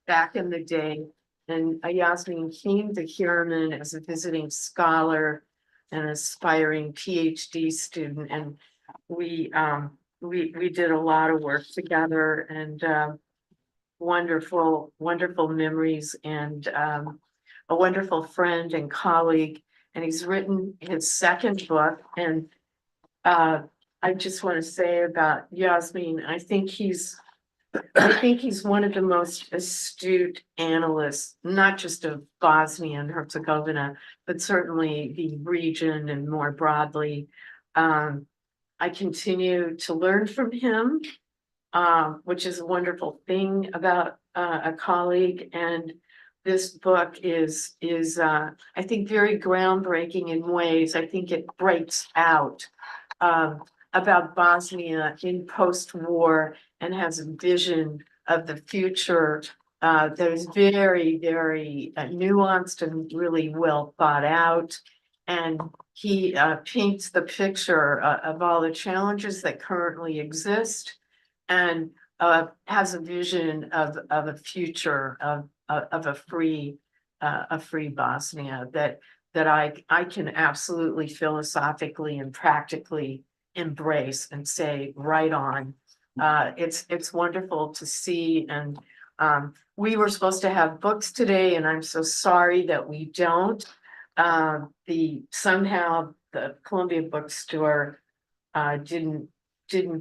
back in the day. And Jasmin came to Harriman as a visiting scholar and aspiring PhD student. And we did a lot of work together, and wonderful memories, and a wonderful friend and colleague. And he's written his second book. And I just want to say about Jasmin, I think he's one of the most astute analysts, not just of Bosnia and Herzegovina, but certainly the region and more broadly. I continue to learn from him, which is a wonderful thing about a colleague. And this book is I think very groundbreaking in ways. I think it breaks out about Bosnia in post-war and has a vision of the future that is very, very nuanced and really well thought out. And he paints the picture of all the challenges that currently exist, and has a vision of a future of a free Bosnia that I can absolutely philosophically and practically embrace and say, right on. It's wonderful to see. And we were supposed to have books today, and I'm so sorry that we don't. Somehow the Columbia bookstore didn't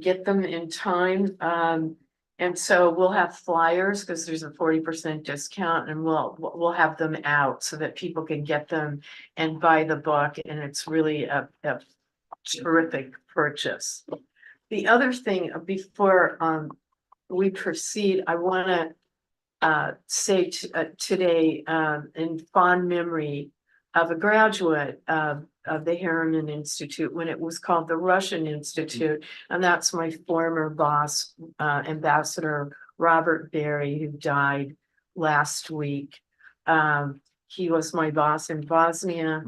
get them in time. And so we'll have flyers because there's a 40% discount, and we'll have them out so that people can get them and buy the book. And it's really a terrific purchase. The other thing before we proceed, I want to say today in fond memory of a graduate of the Harriman Institute when it was called the Russian Institute. And that's my former boss, Ambassador Robert Berry, who died last week. He was my boss in Bosnia.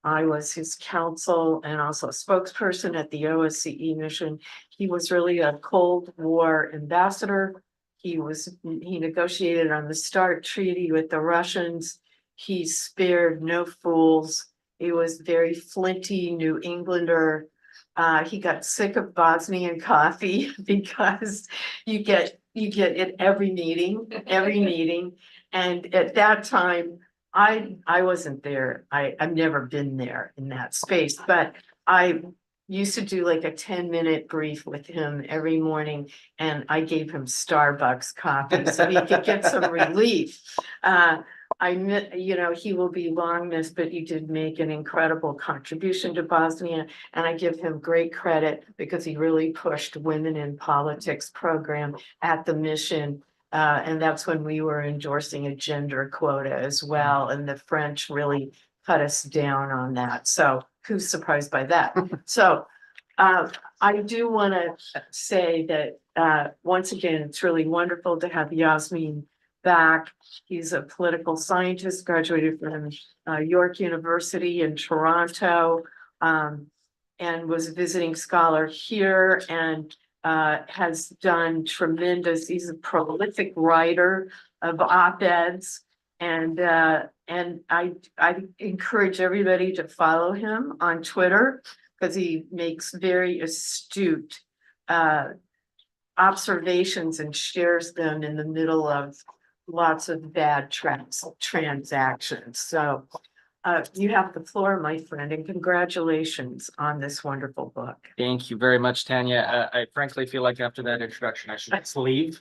I was his counsel and also a spokesperson at the OSCE mission. He was really a Cold War ambassador. He negotiated on the START treaty with the Russians. He spared no fools. He was very flinty New Englander. He got sick of Bosnian coffee because you get it every meeting. And at that time, I wasn't there. I've never been there in that space, but I used to do like a 10-minute brief with him every morning, and I gave him Starbucks coffee so he could get some relief. He will be long missed, but he did make an incredible contribution to Bosnia, and I give him great credit because he really pushed Women in Politics program at the mission. And that's when we were endorsing a gender quota as well. And the French really cut us down on that. So who's surprised by that? So I do want to say that once again, it's really wonderful to have Jasmin back. He's a political scientist, graduated from York University in Toronto, and was a visiting scholar here, and has done tremendous. He's a prolific writer of op-eds, and I encourage everybody to follow him on Twitter because he makes very astute observations and shares them in the middle of lots of bad transactions. So you have the floor, my friend, and congratulations on this wonderful book. Thank you very much, Tanya. I frankly feel like after that introduction, I should just leave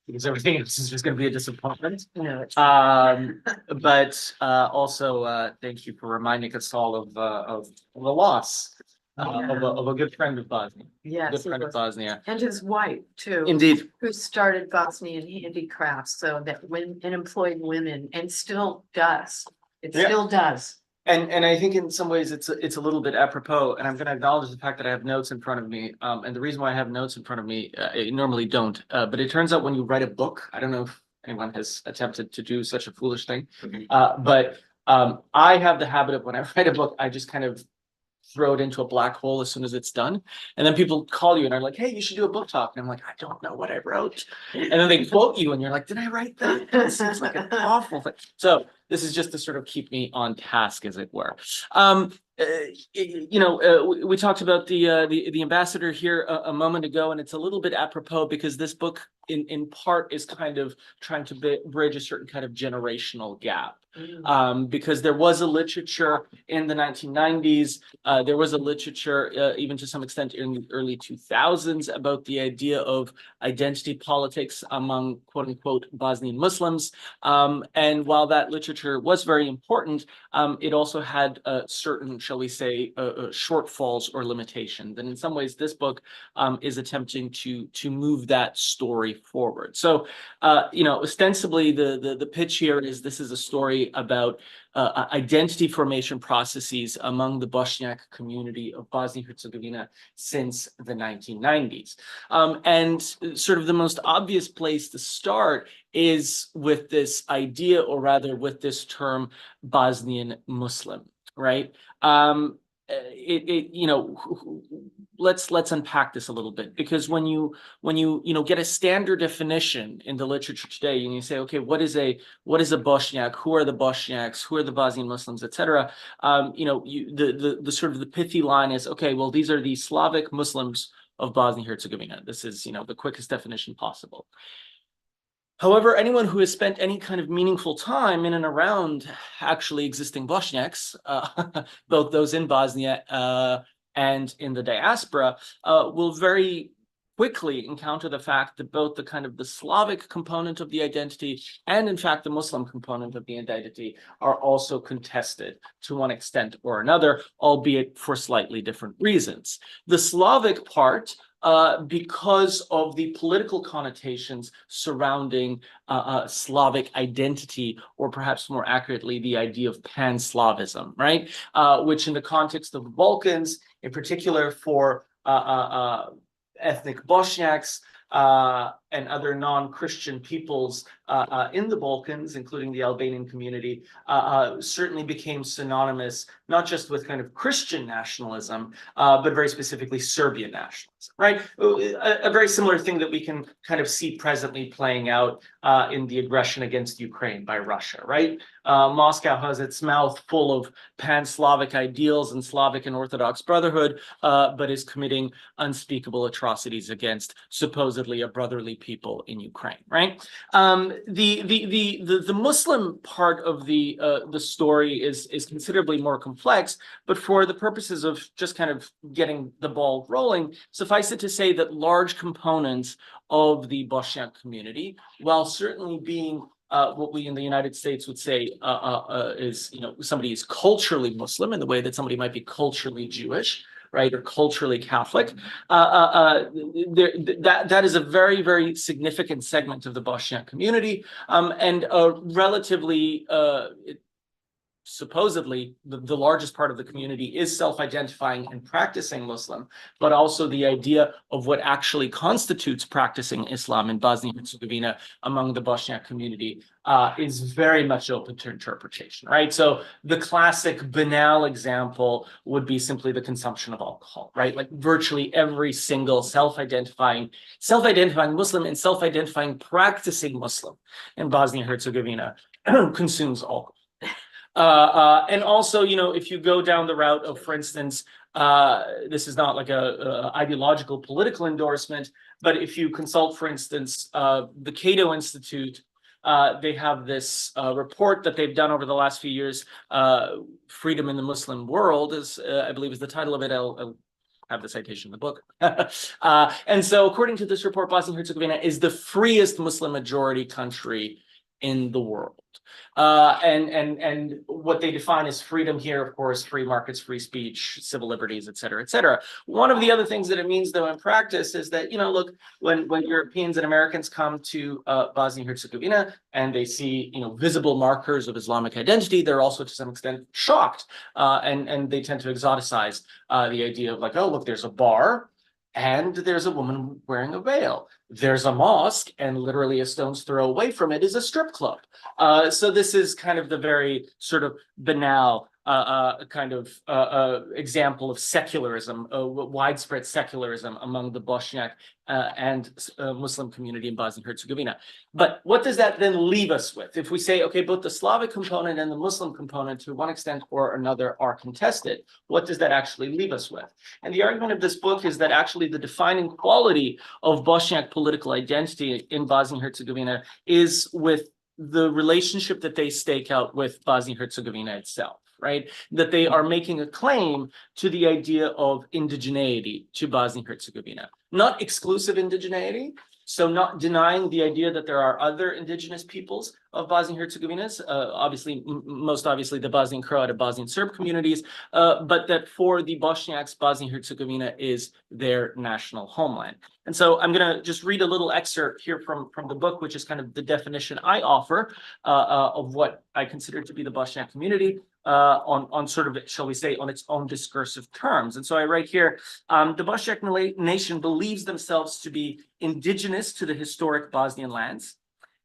because everything else is just going to be a disappointment. No, But also thank you for reminding us all of the loss of a good friend of Bosnia. yes, Good friend of Bosnia. and his wife too. Indeed. Who started Bosnian handicrafts, so that and employed women, and still does. It still does. And I think in some ways it's a little bit apropos, and I'm going to acknowledge the fact that I have notes in front of me. And the reason why I have notes in front of me, I normally don't. But it turns out when you write a book, I don't know if anyone has attempted to do such a foolish thing, but I have the habit of when I write a book, I just kind of throw it into a black hole as soon as it's done. And then people call you and are like, hey, you should do a book talk. And I'm like, I don't know what I wrote. And then they quote you and you're like, did I write that? That seems like an awful thing. So this is just to sort of keep me on task, as it were. We talked about the ambassador here a moment ago, and it's a little bit apropos because this book in part is kind of trying to bridge a certain kind of generational gap. Because there was a literature in the 1990s, there was a literature even to some extent in the early 2000s about the idea of identity politics among quote unquote Bosnian Muslims. And while that literature was very important, it also had certain, shall we say, shortfalls or limitations. And in some ways, this book is attempting to move that story forward. So, ostensibly the pitch here is this is a story about identity formation processes among the Bosniak community of Bosnia and Herzegovina since the 1990s. And sort of the most obvious place to start is with this idea, or rather with this term, Bosnian Muslim, right? Let's unpack this a little bit, because when you get a standard definition in the literature today and you say, okay, what is a Bosniak, who are the Bosniaks, who are the Bosnian Muslims, etc., the sort of the pithy line is, okay, well, these are the Slavic Muslims of Bosnia and Herzegovina. This is the quickest definition possible. However, anyone who has spent any kind of meaningful time in and around actually existing Bosniaks, both those in Bosnia and in the diaspora, will very quickly encounter the fact that both the kind of the Slavic component of the identity and in fact the Muslim component of the identity are also contested to one extent or another, albeit for slightly different reasons. The Slavic part, because of the political connotations surrounding Slavic identity, or perhaps more accurately, the idea of pan-Slavism, right? Which in the context of the Balkans, in particular for ethnic Bosniaks and other non-Christian peoples in the Balkans, including the Albanian community, certainly became synonymous not just with kind of Christian nationalism, but very specifically Serbian nationalism, right? A very similar thing that we can kind of see presently playing out in the aggression against Ukraine by Russia, right? Moscow has its mouth full of pan-Slavic ideals and Slavic and Orthodox brotherhood, but is committing unspeakable atrocities against supposedly a brotherly people in Ukraine, right? The Muslim part of the story is considerably more complex, but for the purposes of just kind of getting the ball rolling, suffice it to say that large components of the Bosniak community, while certainly being what we in the United States would say is, somebody is culturally Muslim in the way that somebody might be culturally Jewish, right, or culturally Catholic, that is a very, very significant segment of the Bosniak community, and relatively, supposedly, the largest part of the community is self-identifying and practicing Muslim, but also the idea of what actually constitutes practicing Islam in Bosnia and Herzegovina among the Bosniak community is very much open to interpretation, right? So the classic banal example would be simply the consumption of alcohol, right? Like virtually every single self-identifying Muslim and self-identifying practicing Muslim in Bosnia and Herzegovina consumes alcohol. And also, if you go down the route of, for instance, this is not like a ideological political endorsement, but if you consult, for instance, the Cato Institute, they have this report that they've done over the last few years, Freedom in the Muslim World, I believe is the title of it. I'll have the citation in the book. And so according to this report, Bosnia and Herzegovina is the freest Muslim majority country in the world. And what they define as freedom here, of course, free markets, free speech, civil liberties, et cetera, et cetera. One of the other things that it means, though, in practice is that, look, when Europeans and Americans come to Bosnia and Herzegovina and they see, visible markers of Islamic identity, they're also to some extent shocked. And they tend to exoticize the idea of like, oh, look, there's a bar and there's a woman wearing a veil. There's a mosque, and literally a stone's throw away from it is a strip club. So this is kind of the very sort of banal kind of example of secularism, widespread secularism among the Bosniak and Muslim community in Bosnia and Herzegovina. But what does that then leave us with? If we say, okay, both the Slavic component and the Muslim component to one extent or another are contested, what does that actually leave us with? And the argument of this book is that actually the defining quality of Bosniak political identity in Bosnia and Herzegovina is with the relationship that they stake out with Bosnia and Herzegovina itself, right? That they are making a claim to the idea of indigeneity to Bosnia and Herzegovina, not exclusive indigeneity. So not denying the idea that there are other indigenous peoples of Bosnia and Herzegovina, obviously, most obviously the Bosnian Croat and Bosnian Serb communities, but that for the Bosniaks, Bosnia and Herzegovina is their national homeland. And so I'm going to just read a little excerpt here from the book, which is kind of the definition I offer of what I consider to be the Bosniak community. On sort of, shall we say, on its own discursive terms. And so I write here, the Bosniak nation believes themselves to be indigenous to the historic Bosnian lands.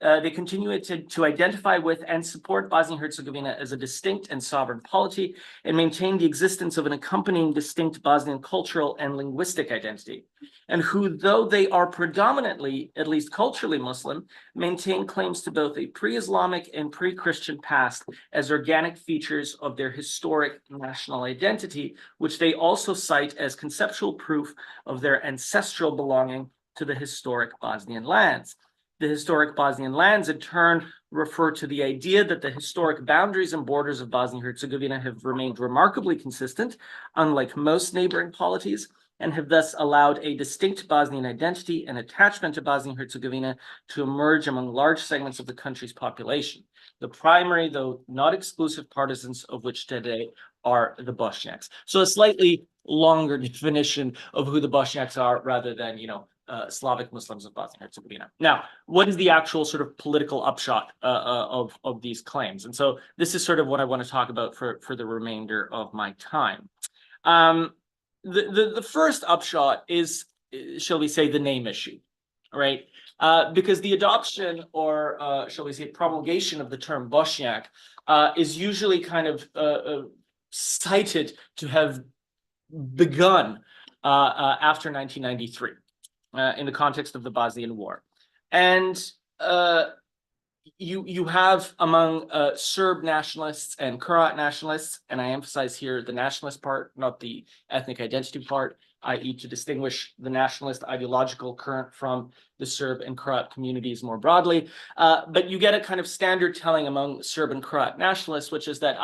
They continue to identify with and support Bosnia and Herzegovina as a distinct and sovereign polity and maintain the existence of an accompanying distinct Bosnian cultural and linguistic identity. And who, though they are predominantly, at least culturally Muslim, maintain claims to both a pre-Islamic and pre-Christian past as organic features of their historic national identity, which they also cite as conceptual proof of their ancestral belonging to the historic Bosnian lands. The historic Bosnian lands, in turn, refer to the idea that the historic boundaries and borders of Bosnia and Herzegovina have remained remarkably consistent, unlike most neighboring polities, and have thus allowed a distinct Bosnian identity and attachment to Bosnia and Herzegovina to emerge among large segments of the country's population. The primary, though not exclusive, partisans of which today are the Bosniaks. So a slightly longer definition of who the Bosniaks are rather than, Slavic Muslims of Bosnia and Herzegovina. Now, what is the actual sort of political upshot of these claims? And so this is sort of what I want to talk about for the remainder of my time. The first upshot is, shall we say, the name issue, right? Because the adoption or, shall we say, promulgation of the term Bosniak is usually kind of cited to have begun after 1993 in the context of the Bosnian War. And you have among Serb nationalists and Croat nationalists, and I emphasize here the nationalist part, not the ethnic identity part, i.e. to distinguish the nationalist ideological current from the Serb and Croat communities more broadly. But you get a kind of standard telling among Serb and Croat nationalists, which is that,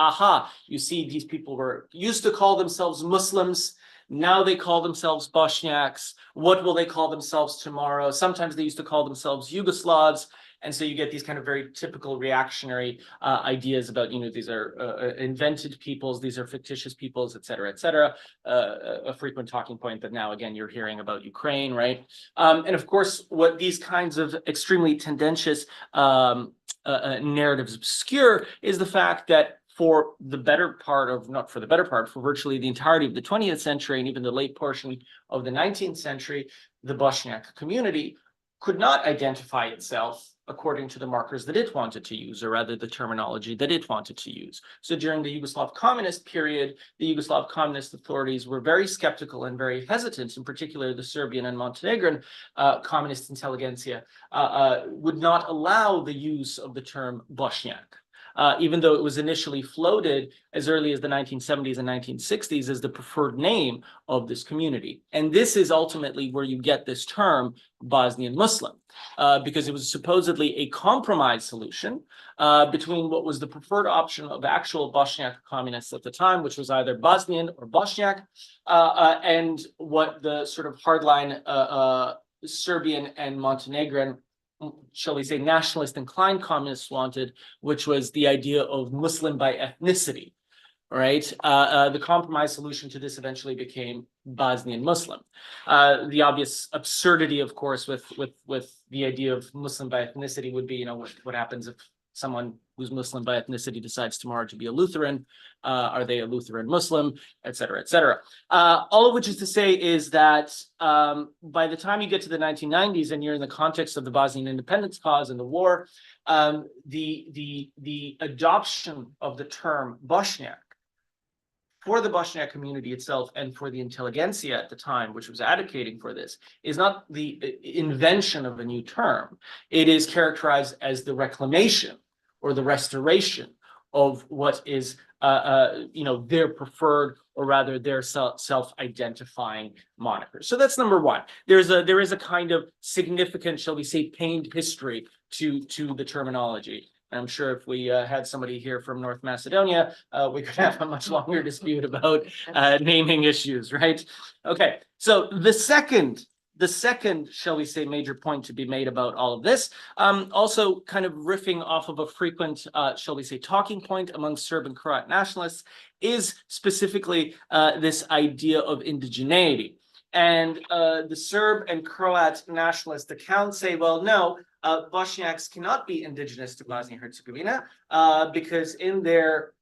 you see, these people used to call themselves Muslims. Now they call themselves Bosniaks. What will they call themselves tomorrow? Sometimes they used to call themselves Yugoslavs. And so you get these kind of very typical reactionary ideas about, these are invented peoples, these are fictitious peoples, et cetera, a frequent talking point that now, again, you're hearing about Ukraine, right? And of course, what these kinds of extremely tendentious narratives obscure is the fact that for the better part of, not for the better part, for virtually the entirety of the 20th century and even the late portion of the 19th century, the Bosniak community could not identify itself according to the markers that it wanted to use, or rather the terminology that it wanted to use. So during the Yugoslav communist period, the Yugoslav communist authorities were very skeptical and very hesitant, in particular the Serbian and Montenegrin communist intelligentsia would not allow the use of the term Bosniak. Even though it was initially floated as early as the 1970s and 1960s as the preferred name of this community. And this is ultimately where you get this term Bosnian Muslim, because it was supposedly a compromise solution between what was the preferred option of actual Bosniak communists at the time, which was either Bosnian or Bosniak, and what the sort of hardline Serbian and Montenegrin, shall we say, nationalist inclined communists wanted, which was the idea of Muslim by ethnicity, right? The compromise solution to this eventually became Bosnian Muslim. The obvious absurdity, of course, with the idea of Muslim by ethnicity would be, what happens if someone who's Muslim by ethnicity decides tomorrow to be a Lutheran? Are they a Lutheran Muslim, et cetera, et cetera? All of which is to say is that by the time you get to the 1990s and you're in the context of the Bosnian independence cause and the war, the adoption of the term Bosniak for the Bosniak community itself and for the intelligentsia at the time, which was advocating for this, is not the invention of a new term. It is characterized as the reclamation or the restoration of what is, their preferred, or rather their self-identifying moniker. So that's number one. There is a kind of significant, shall we say, pained history to the terminology. I'm sure if we had somebody here from North Macedonia, we could have a much longer dispute about naming issues, right? Okay, so the second, shall we say, major point to be made about all of this, also kind of riffing off of a frequent, shall we say, talking point among Serb and Croat nationalists, is specifically this idea of indigeneity. And the Serb and Croat nationalist accounts say, well, no, Bosniaks cannot be indigenous to Bosnia and Herzegovina because in their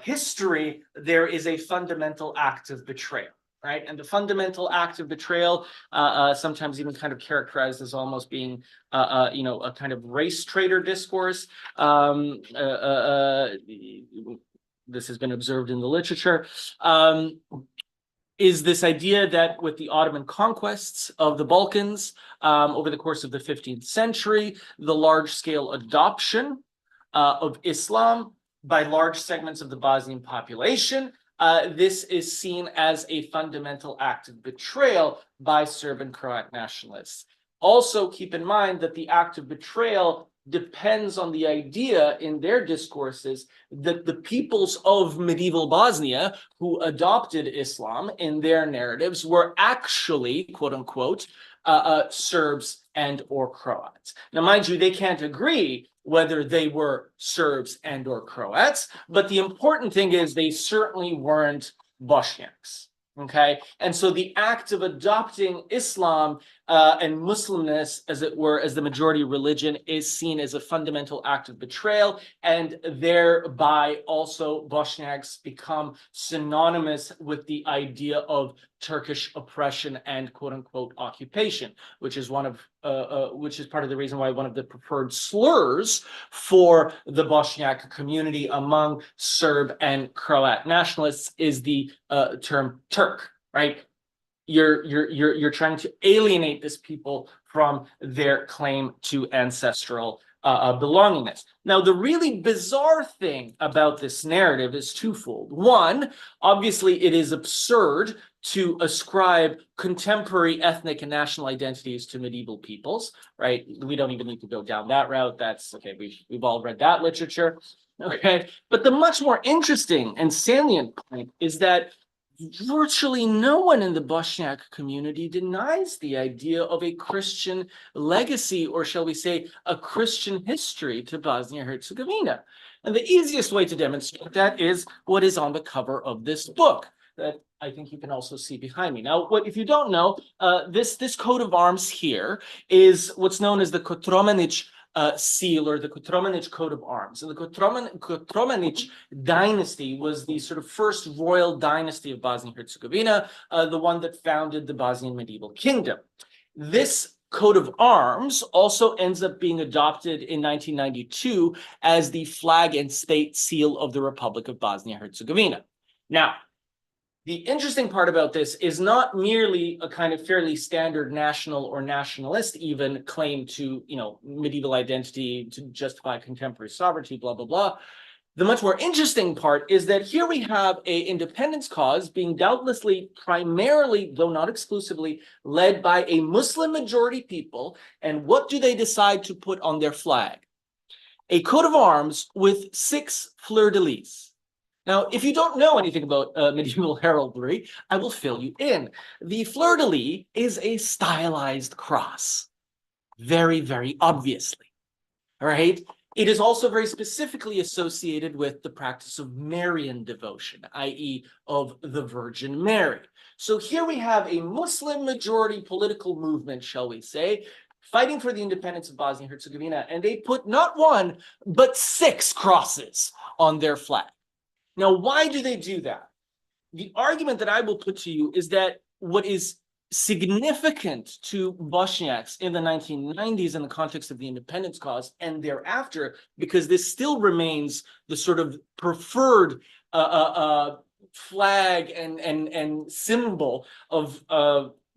history, there is a fundamental act of betrayal, right? And the fundamental act of betrayal, sometimes even kind of characterized as almost being, a kind of race traitor discourse. This has been observed in the literature. Is this idea that with the Ottoman conquests of the Balkans over the course of the 15th century, the large-scale adoption of Islam by large segments of the Bosnian population, this is seen as a fundamental act of betrayal by Serb and Croat nationalists. Also, keep in mind that the act of betrayal depends on the idea in their discourses that the peoples of medieval Bosnia who adopted Islam in their narratives were actually, quote unquote, Serbs and or Croats. Now, mind you, they can't agree whether they were Serbs and or Croats, but the important thing is they certainly weren't Bosniaks. Okay, and so the act of adopting Islam and Muslimness, as it were, as the majority religion, is seen as a fundamental act of betrayal, and thereby also Bosniaks become synonymous with the idea of Turkish oppression and quote unquote occupation, which is part of the reason why one of the preferred slurs for the Bosniak community among Serb and Croat nationalists is the term Turk, right? You're trying to alienate this people from their claim to ancestral belongingness. Now, the really bizarre thing about this narrative is twofold. One, obviously, it is absurd to ascribe contemporary ethnic and national identities to medieval peoples, right? We don't even need to go down that route. That's okay. We've all read that literature. Okay, but the much more interesting and salient point is that virtually no one in the Bosniak community denies the idea of a Christian legacy, or shall we say, a Christian history to Bosnia and Herzegovina. And the easiest way to demonstrate that is what is on the cover of this book that I think you can also see behind me. Now, if you don't know, this coat of arms here is what's known as the Kotromanić seal, or the Kotromanić coat of arms. And the Kotromanić dynasty was the sort of first royal dynasty of Bosnia and Herzegovina, the one that founded the Bosnian medieval kingdom. This coat of arms also ends up being adopted in 1992 as the flag and state seal of the Republic of Bosnia and Herzegovina. Now, the interesting part about this is not merely a kind of fairly standard national or nationalist even claim to, medieval identity to justify contemporary sovereignty, blah, blah, blah. The much more interesting part is that here we have an independence cause being doubtlessly primarily, though not exclusively, led by a Muslim majority people. And what do they decide to put on their flag? A coat of arms with 6 fleur-de-lis. Now, if you don't know anything about medieval heraldry, I will fill you in. The fleur-de-lis is a stylized cross, very, very obviously, all right? It is also very specifically associated with the practice of Marian devotion, i.e. of the Virgin Mary. So here we have a Muslim majority political movement, shall we say, fighting for the independence of Bosnia and Herzegovina, and they put not 1, but 6 crosses on their flag. Now, why do they do that? The argument that I will put to you is that what is significant to Bosniaks in the 1990s in the context of the independence cause and thereafter, because this still remains the sort of preferred flag and symbol of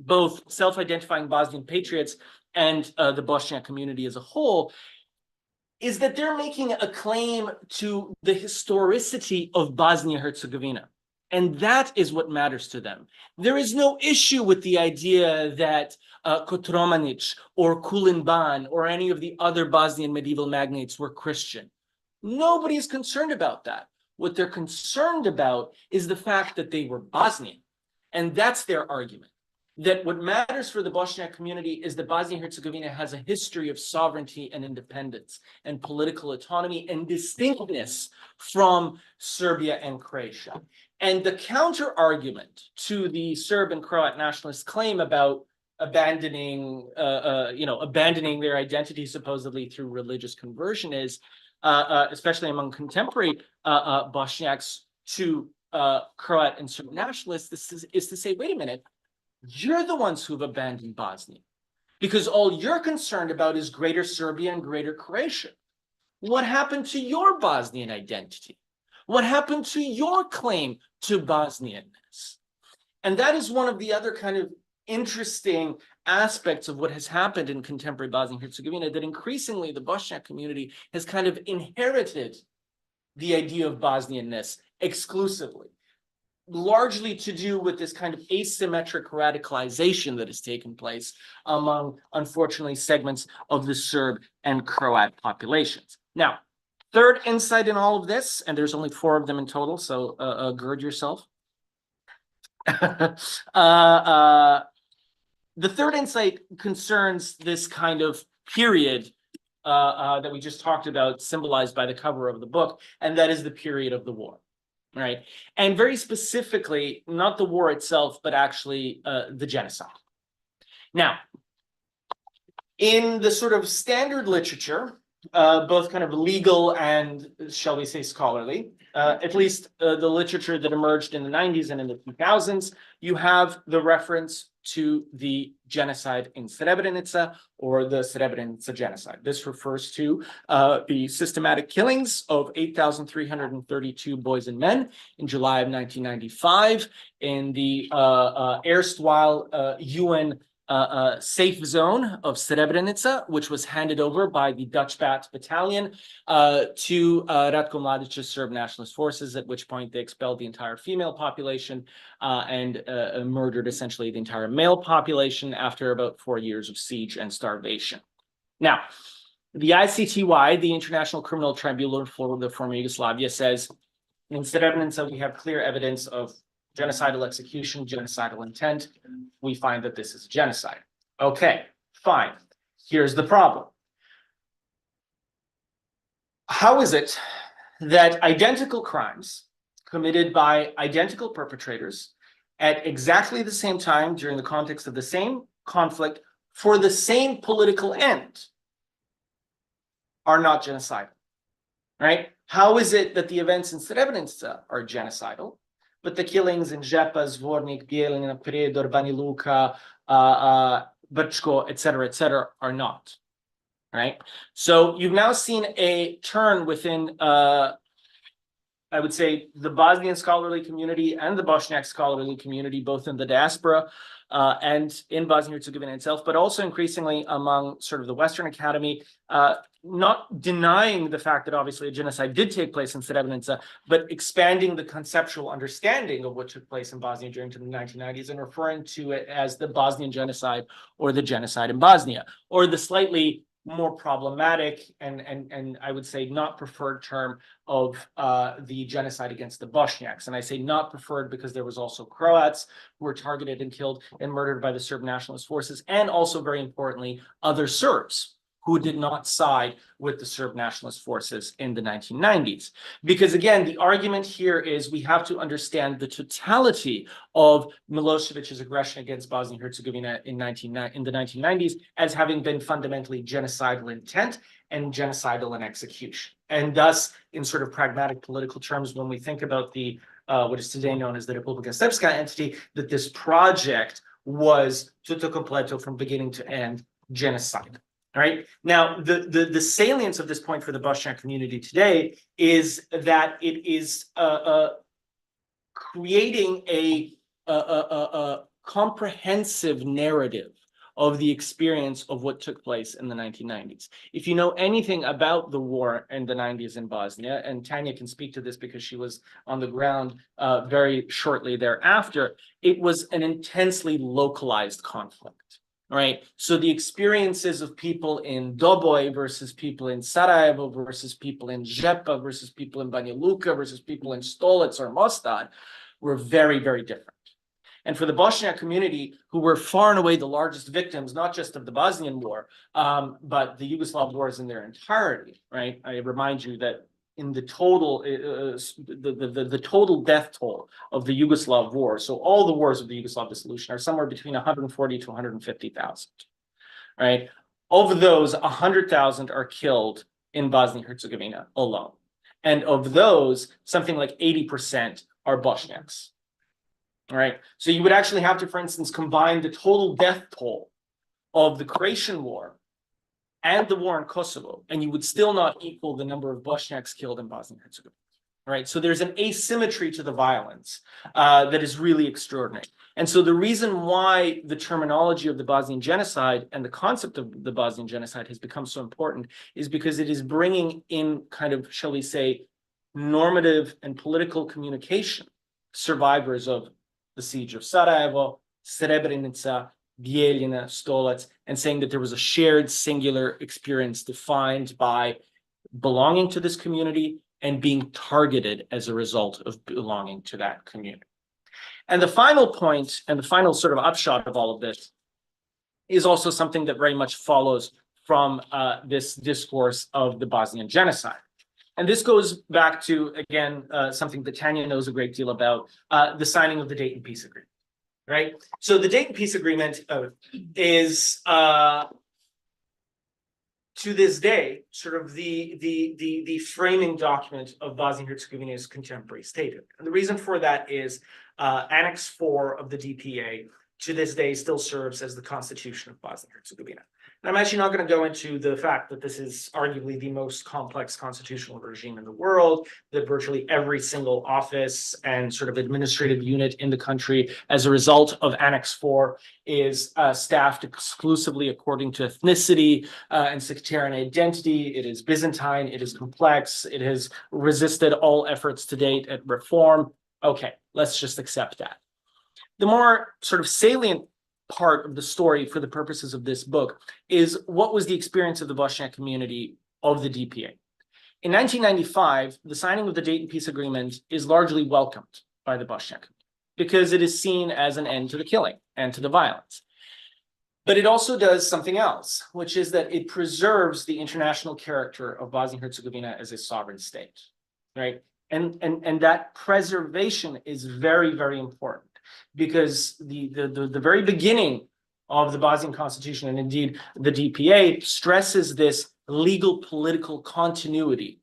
both self-identifying Bosnian patriots and the Bosniak community as a whole, is that they're making a claim to the historicity of Bosnia-Herzegovina. And that is what matters to them. There is no issue with the idea that Kotromanić or Kulinban or any of the other Bosnian medieval magnates were Christian. Nobody is concerned about that. What they're concerned about is the fact that they were Bosnian. And that's their argument. That what matters for the Bosniak community is that Bosnia-Herzegovina has a history of sovereignty and independence and political autonomy and distinctness from Serbia and Croatia. And the counter argument to the Serb and Croat nationalist claim about abandoning their identity supposedly through religious conversion is, especially among contemporary Bosniaks to Croat and Serb nationalists, is to say, wait a minute, you're the ones who've abandoned Bosnia because all you're concerned about is Greater Serbia and Greater Croatia. What happened to your Bosnian identity? What happened to your claim to Bosnianness? And that is one of the other kind of interesting aspects of what has happened in contemporary Bosnia and Herzegovina, that increasingly the Bosniak community has kind of inherited the idea of Bosnianness exclusively, largely to do with this kind of asymmetric radicalization that has taken place among, unfortunately, segments of the Serb and Croat populations. Now, third insight in all of this, and there's only 4 of them in total, so gird yourself. The third insight concerns this kind of period that we just talked about, symbolized by the cover of the book, and that is the period of the war, right? And very specifically, not the war itself, but actually the genocide. Now, in the sort of standard literature, both kind of legal and, shall we say, scholarly, at least the literature that emerged in the 90s and in the 2000s, you have the reference to the genocide in Srebrenica, or the Srebrenica genocide. This refers to the systematic killings of 8,332 boys and men in July of 1995 in the erstwhile UN safe zone of Srebrenica, which was handed over by the Dutch Bat Battalion to Ratko Mladić's Serb nationalist forces, at which point they expelled the entire female population and murdered essentially the entire male population after about 4 years of siege and starvation. Now, the ICTY, the International Criminal Tribunal for the former Yugoslavia, says in Srebrenica we have clear evidence of genocidal execution, genocidal intent. We find that this is genocide. Okay, fine. Here's the problem. How is it that identical crimes committed by identical perpetrators at exactly the same time during the context of the same conflict for the same political end are not genocidal, right? How is it that the events in Srebrenica are genocidal, but the killings in Žepa, Zvornik, Bijeljina, Prijedor, Banja Luka, Brčko, et cetera, are not, right? So you've now seen a turn within, I would say, the Bosnian scholarly community and the Bosniak scholarly community, both in the diaspora and in Bosnia-Herzegovina itself, but also increasingly among sort of the Western Academy, not denying the fact that obviously a genocide did take place in Srebrenica, but expanding the conceptual understanding of what took place in Bosnia during the 1990s and referring to it as the Bosnian genocide or the genocide in Bosnia, or the slightly more problematic and I would say not preferred term of the genocide against the Bosniaks. And I say not preferred because there was also Croats who were targeted and killed and murdered by the Serb nationalist forces, and also very importantly, other Serbs who did not side with the Serb nationalist forces in the 1990s. Because again, the argument here is we have to understand the totality of Milošević's aggression against Bosnia and Herzegovina in the 1990s as having been fundamentally genocidal intent and genocidal in execution. And thus, in sort of pragmatic political terms, when we think about the what is today known as the Republika Srpska entity, that this project was tutto completo from beginning to end genocide. All right. Now, the salience of this point for the Bosniak community today is that it is creating a comprehensive narrative of the experience of what took place in the 1990s. If you know anything about the war in the 90s in Bosnia, and Tanya can speak to this because she was on the ground very shortly thereafter, it was an intensely localized conflict, right? So the experiences of people in Doboj versus people in Sarajevo versus people in Žepa versus people in Banja Luka versus people in Stolac or Mostar were very, very different. And for the Bosniak community, who were far and away the largest victims, not just of the Bosnian War, but the Yugoslav wars in their entirety, right? I remind you that in the total, the total death toll of the Yugoslav war, so all the wars of the Yugoslav dissolution, are somewhere between 140 to 150,000, right? Of those, 100,000 are killed in Bosnia and Herzegovina alone. And of those, something like 80% are Bosniaks. All right, so you would actually have to, for instance, combine the total death toll of the Croatian War and the war in Kosovo, and you would still not equal the number of Bosniaks killed in Bosnia and Herzegovina. All right, so there's an asymmetry to the violence that is really extraordinary. And so the reason why the terminology of the Bosnian genocide and the concept of the Bosnian genocide has become so important is because it is bringing in kind of, shall we say, normative and political communication survivors of the siege of Sarajevo, Srebrenica, Bijeljina, Stolac, and saying that there was a shared singular experience defined by belonging to this community and being targeted as a result of belonging to that community. And the final point, and the final sort of upshot of all of this, is also something that very much follows from this discourse of the Bosnian genocide. And this goes back to, again, something that Tanya knows a great deal about, the signing of the Dayton Peace Agreement, right? So the Dayton Peace Agreement is, to this day, sort of the framing document of Bosnia and Herzegovina's contemporary statehood. And the reason for that is Annex 4 of the DPA, to this day, still serves as the Constitution of Bosnia and Herzegovina. And I'm actually not going to go into the fact that this is arguably the most complex constitutional regime in the world, that virtually every single office and sort of administrative unit in the country, as a result of Annex 4, is staffed exclusively according to ethnicity and sectarian identity. It is Byzantine, it is complex, it has resisted all efforts to date at reform. Okay, let's just accept that. The more sort of salient part of the story for the purposes of this book is what was the experience of the Bosniak community of the DPA. In 1995, the signing of the Dayton Peace Agreement is largely welcomed by the Bosniak community because it is seen as an end to the killing and to the violence. But it also does something else, which is that it preserves the international character of Bosnia and Herzegovina as a sovereign state, right? And that preservation is very, very important, because the very beginning of the Bosnian Constitution, and indeed the DPA, stresses this legal political continuity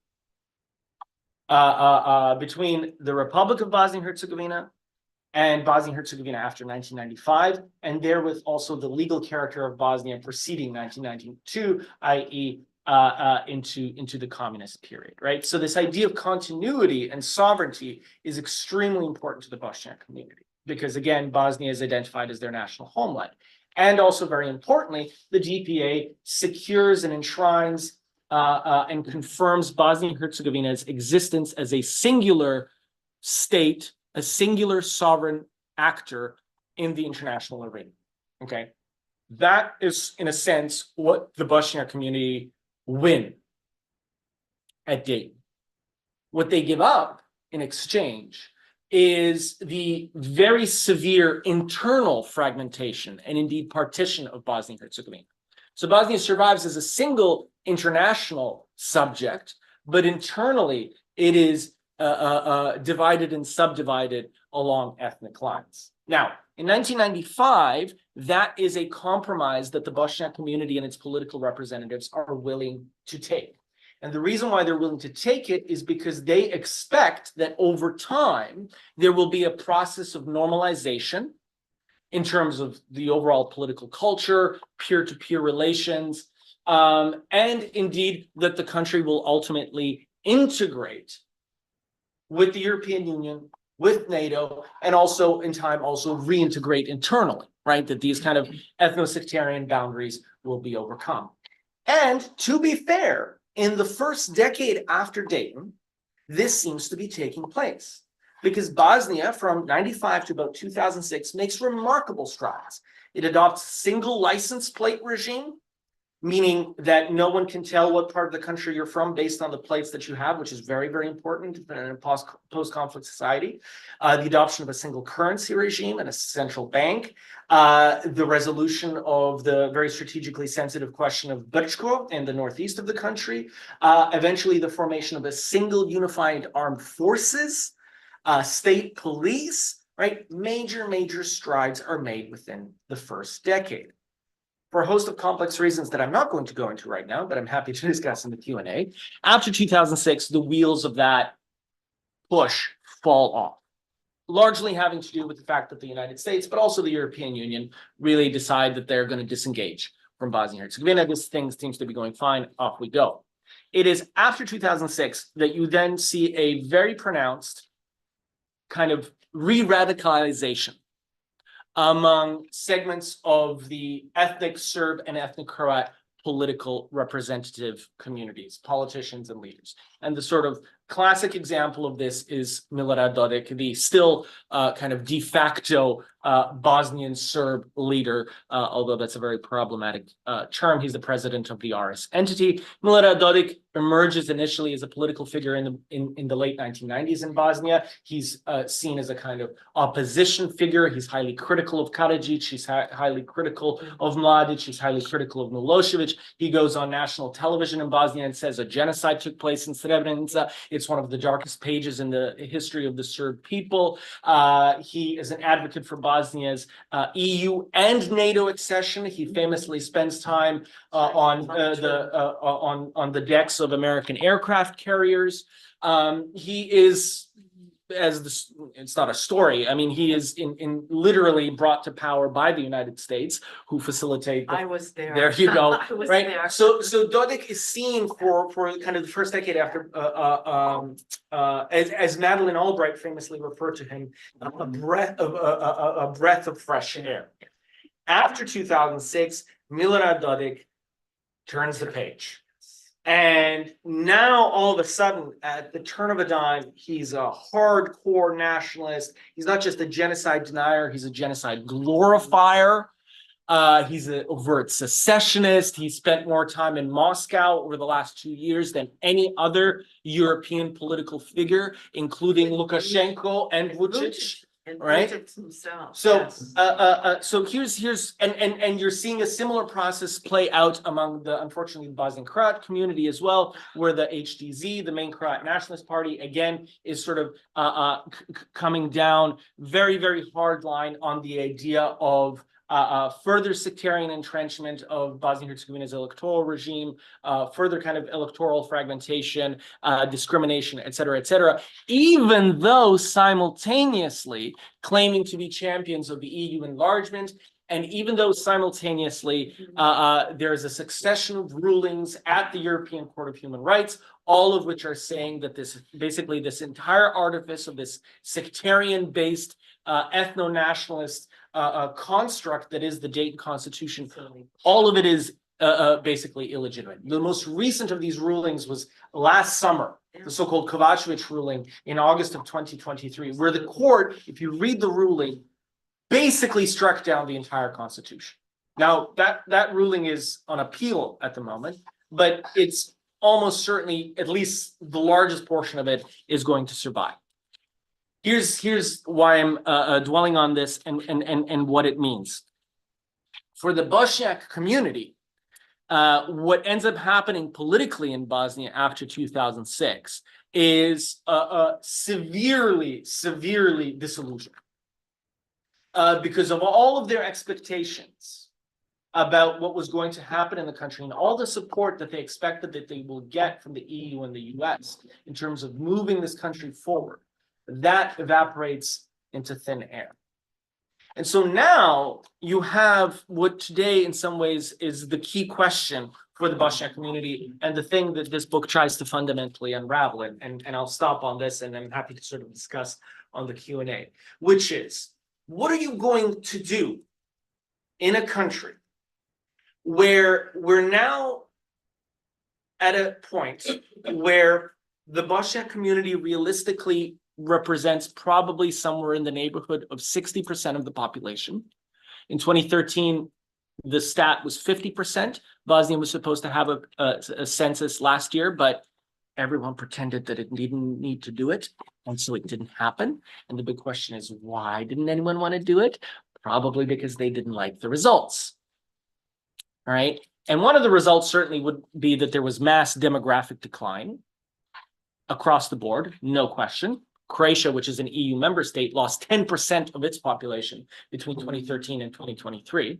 between the Republic of Bosnia and Herzegovina and Bosnia and Herzegovina after 1995, and therewith also the legal character of Bosnia preceding 1992, i.e. Into the communist period, right? So this idea of continuity and sovereignty is extremely important to the Bosniak community, because again, Bosnia is identified as their national homeland. And also very importantly, the DPA secures and enshrines and confirms Bosnia and Herzegovina's existence as a singular state, a singular sovereign actor in the international arena, okay? That is, in a sense, what the Bosniak community win at Dayton. What they give up in exchange is the very severe internal fragmentation and indeed partition of Bosnia and Herzegovina. So Bosnia survives as a single international subject, but internally it is divided and subdivided along ethnic lines. Now, in 1995, that is a compromise that the Bosniak community and its political representatives are willing to take. And the reason why they're willing to take it is because they expect that over time, there will be a process of normalization in terms of the overall political culture, peer-to-peer relations, and indeed that the country will ultimately integrate with the European Union, with NATO, and also in time also reintegrate internally, right? That these kind of ethno-sectarian boundaries will be overcome. And to be fair, in the first decade after Dayton, this seems to be taking place, because Bosnia from 95 to about 2006 makes remarkable strides. It adopts single license plate regime, meaning that no one can tell what part of the country you're from based on the plates that you have, which is very, very important in a post-conflict society. The adoption of a single currency regime and a central bank. The resolution of the very strategically sensitive question of Brčko in the northeast of the country. Eventually, the formation of a single unified armed forces, state police, right? Major strides are made within the first decade. For a host of complex reasons that I'm not going to go into right now, but I'm happy to discuss in the Q&A. After 2006, the wheels of that push fall off, largely having to do with the fact that the United States, but also the European Union, really decide that they're going to disengage from Bosnia and Herzegovina. This thing seems to be going fine. Off we go. It is after 2006 that you then see a very pronounced kind of re-radicalization among segments of the ethnic Serb and ethnic Croat political representative communities, politicians and leaders. And the sort of classic example of this is Milorad Dodik, the still kind of de facto Bosnian Serb leader, although that's a very problematic term. He's the president of the RS entity. Milorad Dodik emerges initially as a political figure in the late 1990s in Bosnia. He's seen as a kind of opposition figure. He's highly critical of Karadzic. He's highly critical of Mladic. He's highly critical of Milošević. He goes on national television in Bosnia and says a genocide took place in Srebrenica. It's one of the darkest pages in the history of the Serb people. He is an advocate for Bosnia's EU and NATO accession. He famously spends time on the decks of American aircraft carriers. He is, as this, it's not a story. I mean, he is in literally brought to power by the United States, who facilitate. I was there. There you go. I was Right. there. So Dodik is seen for kind of the first decade after, as Madeleine Albright famously referred to him, a breath of fresh air. After 2006, Milorad Dodik turns the page. And now all of a sudden, at the turn of a dime, he's a hardcore nationalist. He's not just a genocide denier, he's a genocide glorifier. He's an overt secessionist. He spent more time in Moscow over the last 2 years than any other European political figure, including Lukashenko and Vučić. Right. So, so here's and you're seeing a similar process play out among the, unfortunately, the Bosnian Croat community as well, where the HDZ, the main Croat nationalist party, again is sort of coming down very hard line on the idea of further sectarian entrenchment of Bosnia and Herzegovina's electoral regime, further kind of electoral fragmentation, discrimination, et cetera, even though simultaneously claiming to be champions of the EU enlargement, and even though simultaneously there is a succession of rulings at the European Court of Human Rights, all of which are saying that this basically this entire artifice of this sectarian-based ethno-nationalist construct that is the Dayton Constitution, all of it is basically illegitimate. The most recent of these rulings was last summer, the so-called Kovačević ruling in August of 2023, where the court, if you read the ruling, basically struck down the entire Constitution. Now, that ruling is on appeal at the moment, but it's almost certainly, at least the largest portion of it, is going to survive. Here's why I'm dwelling on this and what it means. For the Bosniak community, what ends up happening politically in Bosnia after 2006 is severely disillusioned because of all of their expectations about what was going to happen in the country and all the support that they expected that they will get from the EU and the US in terms of moving this country forward. That evaporates into thin air. And so now you have what today in some ways is the key question for the Bosniak community, and the thing that this book tries to fundamentally unravel, and I'll stop on this, and I'm happy to sort of discuss on the Q&A, which is, what are you going to do in a country where we're now at a point where the Bosniak community realistically represents probably somewhere in the neighborhood of 60% of the population. In 2013, the stat was 50%. Bosnia was supposed to have a census last year, but everyone pretended that it didn't need to do it. And so it didn't happen. And the big question is, why didn't anyone want to do it? Probably because they didn't like the results. All right. And one of the results certainly would be that there was mass demographic decline across the board, no question. Croatia, which is an EU member state, lost 10% of its population between 2013 and 2023.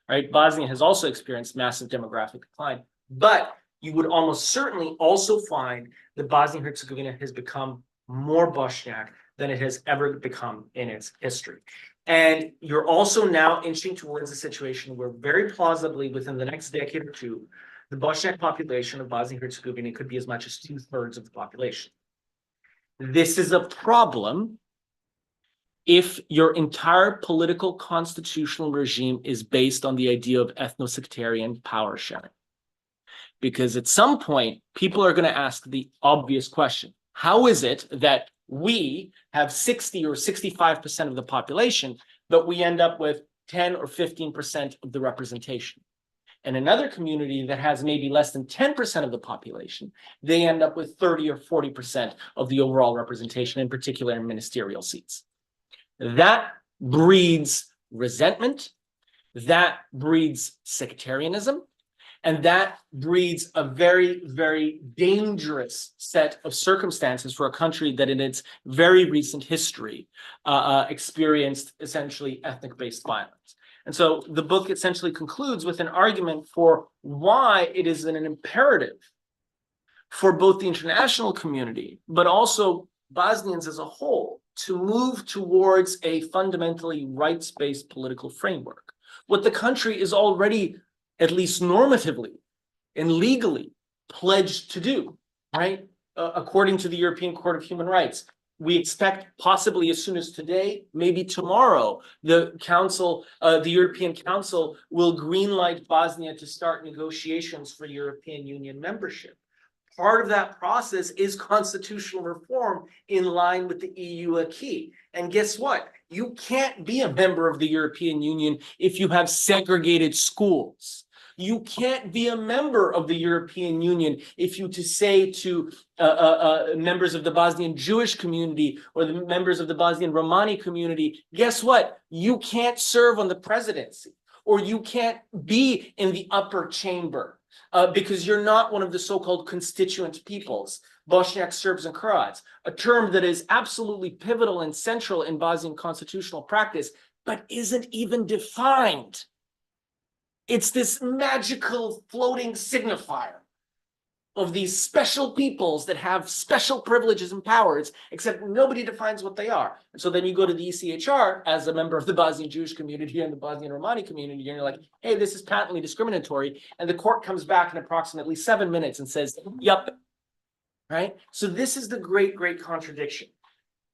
Right? Bosnia has also experienced massive demographic decline, but you would almost certainly also find that Bosnia and Herzegovina has become more Bosniak than it has ever become in its history. And you're also now inching towards a situation where very plausibly within the next decade or two, the Bosniak population of Bosnia and Herzegovina could be as much as 2/3 of the population. This is a problem if your entire political constitutional regime is based on the idea of ethno-sectarian power sharing. Because at some point, people are going to ask the obvious question: how is it that we have 60 or 65% of the population, but we end up with 10 or 15% of the representation? And another community that has maybe less than 10% of the population, they end up with 30 or 40% of the overall representation, in particular in ministerial seats. That breeds resentment, that breeds sectarianism, and that breeds a very, very dangerous set of circumstances for a country that in its very recent history experienced essentially ethnic-based violence. And so the book essentially concludes with an argument for why it is an imperative for both the international community, but also Bosnians as a whole, to move towards a fundamentally rights-based political framework. What the country is already, at least normatively and legally, pledged to do, right? According to the European Court of Human Rights. We expect possibly as soon as today, maybe tomorrow, the European Council will greenlight Bosnia to start negotiations for European Union membership. Part of that process is constitutional reform in line with the EU acquis. And guess what? You can't be a member of the European Union if you have segregated schools. You can't be a member of the European Union if you say to members of the Bosnian Jewish community or the members of the Bosnian Romani community, guess what? You can't serve on the presidency, or you can't be in the upper chamber because you're not one of the so-called constituent peoples, Bosniak, Serbs, and Croats, a term that is absolutely pivotal and central in Bosnian constitutional practice, but isn't even defined. It's this magical floating signifier of these special peoples that have special privileges and powers, except nobody defines what they are. And so then you go to the ECHR as a member of the Bosnian Jewish community and the Bosnian Romani community, and you're like, hey, this is patently discriminatory. And the court comes back in approximately 7 minutes and says, yep. Right? So this is the great, great contradiction.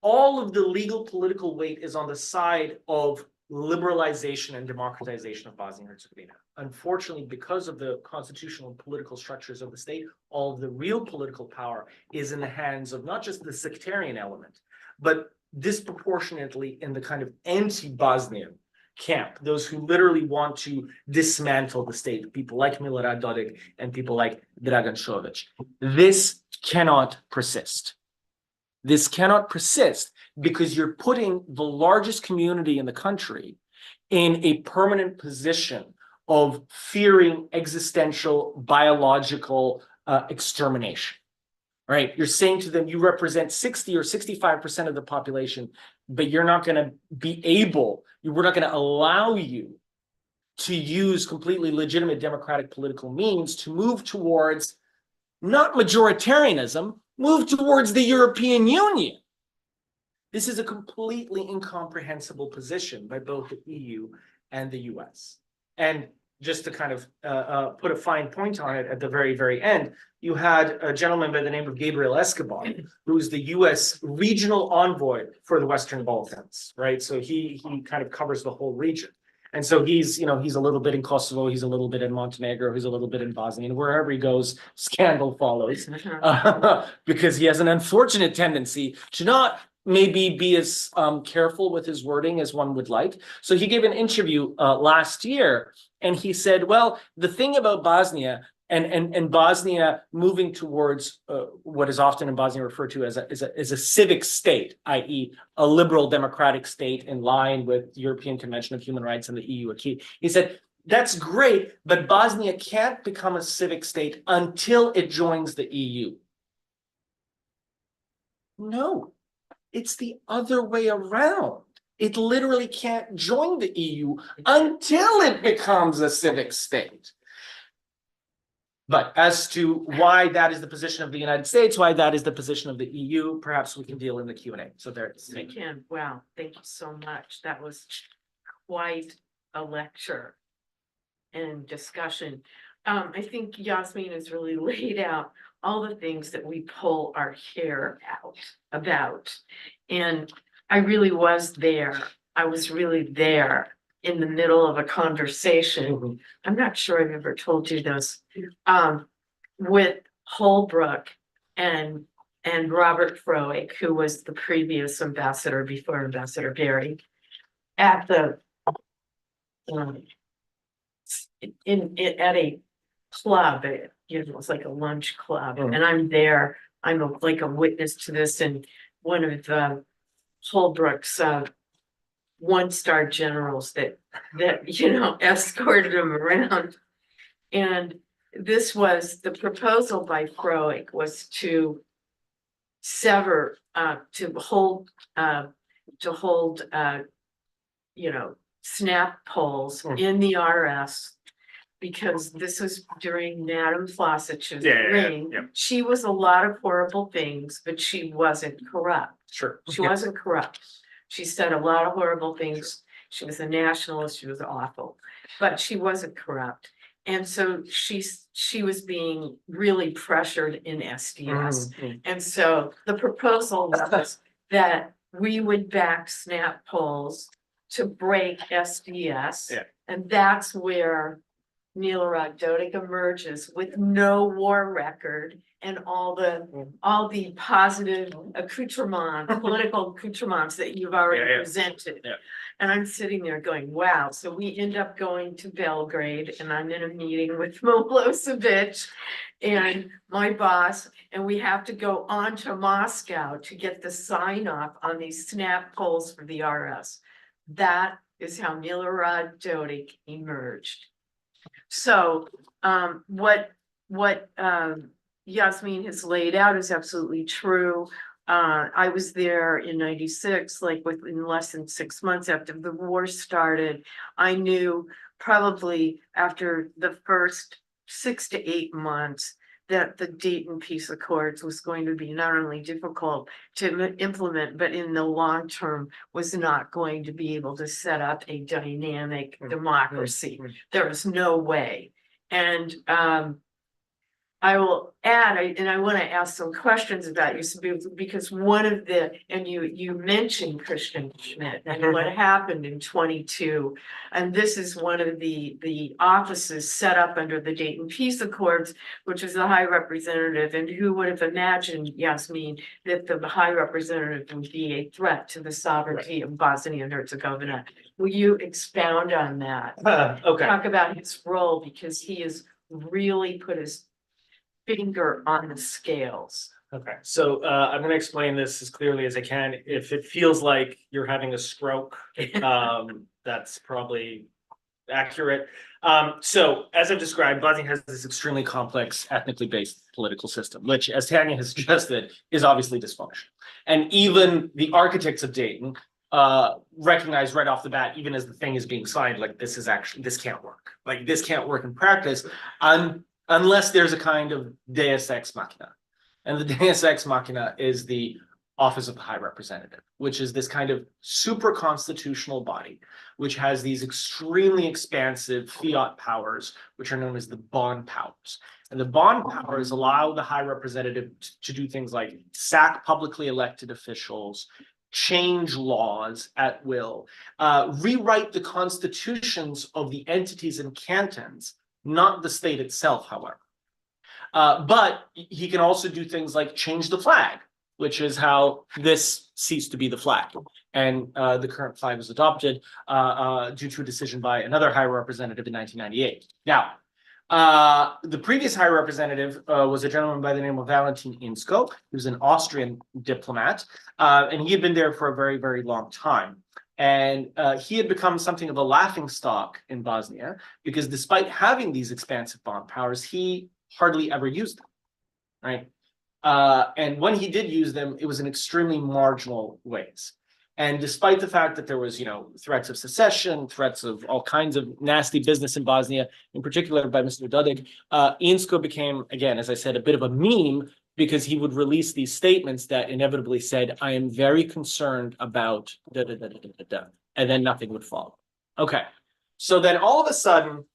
All of the legal political weight is on the side of liberalization and democratization of Bosnia and Herzegovina. Unfortunately, because of the constitutional and political structures of the state, all of the real political power is in the hands of not just the sectarian element, but disproportionately in the kind of anti-Bosnian camp, those who literally want to dismantle the state, people like Milorad Dodik and people like Dragan Šović. This cannot persist. This cannot persist because you're putting the largest community in the country in a permanent position of fearing existential biological extermination, right? You're saying to them, you represent 60 or 65% of the population, but you're not going to be able, we're not going to allow you to use completely legitimate democratic political means to move towards not majoritarianism, move towards the European Union. This is a completely incomprehensible position by both the EU and the US. And just to kind of put a fine point on it at the very, very end, you had a gentleman by the name of Gabriel Escobar, who's the US regional envoy for the Western Balkans, right? So he kind of covers the whole region. And so he's a little bit in Kosovo, he's a little bit in Montenegro, he's a little bit in Bosnia, and wherever he goes, scandal follows. Because he has an unfortunate tendency to not maybe be as careful with his wording as one would like. So he gave an interview last year, and he said, well, the thing about Bosnia and Bosnia moving towards what is often in Bosnia referred to as a civic state, i.e. a liberal democratic state in line with the European Convention of Human Rights and the EU acquis. He said, that's great, but Bosnia can't become a civic state until it joins the EU. No, it's the other way around. It literally can't join the EU until it becomes a civic state. But as to why that is the position of the United States, why that is the position of the EU, perhaps we can deal in the Q&A. So there it is. We can. Wow, thank you so much. That was quite a lecture and discussion. I think Jasmin has really laid out all the things that we pull our hair out about. And I really was there. I was really there in the middle of a conversation. I'm not sure I've ever told you this, with Holbrooke and Robert Froelich, who was the previous ambassador before Ambassador Barry, at the at a club. It was like a lunch club, and I'm there. I'm like a witness to this, and one of Holbrooke's one-star generals that escorted him around. And this was the proposal by Froelich, was to sever, to hold snap polls in the RS, because this was during Madame Flossic's reign. She was a lot of horrible things, but she wasn't corrupt. Sure. She wasn't corrupt. She said a lot of horrible things. She was a nationalist. She was awful, but she wasn't corrupt. And so she was being really pressured in SDS. And so the proposal was that we would back snap polls to break SDS. And that's where Milorad Dodik emerges with no war record and all the positive political accoutrements that you've already presented. And I'm sitting there going, wow. So we end up going to Belgrade, and I'm in a meeting with Milošević and my boss, and we have to go on to Moscow to get the sign off on these snap polls for the RS. That is how Milorad Dodik emerged. So what Jasmin has laid out is absolutely true. I was there in '96, like within less than 6 months after the war started. I knew probably after the first 6 to 8 months that the Dayton Peace Accords was going to be not only difficult to implement, but in the long term was not going to be able to set up a dynamic democracy. There was no way. And I will add, and I want to ask some questions about you, because one of and you mentioned Christian Schmidt and what happened in 22, and this is one of the offices set up under the Dayton Peace Accords, which is the High Representative, and who would have imagined, Jasmin, that the High Representative would be a threat to the sovereignty of Bosnia and Herzegovina. Will you expound on that? Okay. Talk about his role, because he has really put his finger on the scales. Okay, so I'm going to explain this as clearly as I can. If it feels like you're having a stroke, that's probably accurate. So as I've described, Bosnia has this extremely complex ethnically based political system, which, as Tanya has suggested, is obviously dysfunctional. And even the architects of Dayton recognize right off the bat, even as the thing is being signed, like this can't work. Like this can't work in practice. Unless there's a kind of deus ex machina. And the deus ex machina is the office of the High Representative, which is this kind of super constitutional body, which has these extremely expansive fiat powers, which are known as the bond powers. And the bond powers allow the High Representative to do things like sack publicly elected officials, change laws at will, rewrite the constitutions of the entities and cantons, not the state itself, however. But he can also do things like change the flag, which is how this ceased to be the flag. And the current flag was adopted due to a decision by another High Representative in 1998. Now, the previous High Representative was a gentleman by the name of Valentin Inzko, who was an Austrian diplomat, and he had been there for a very, very long time. And he had become something of a laughingstock in Bosnia, because despite having these expansive bond powers, he hardly ever used them, right? And when he did use them, it was in extremely marginal ways. And despite the fact that there was, threats of secession, threats of all kinds of nasty business in Bosnia, in particular by Mr. Dodik, Inzko became, again, as I said, a bit of a meme, because he would release these statements that inevitably said, I am very concerned about da, da, da, da, da, da, and then nothing would follow. Okay, so then all of a sudden,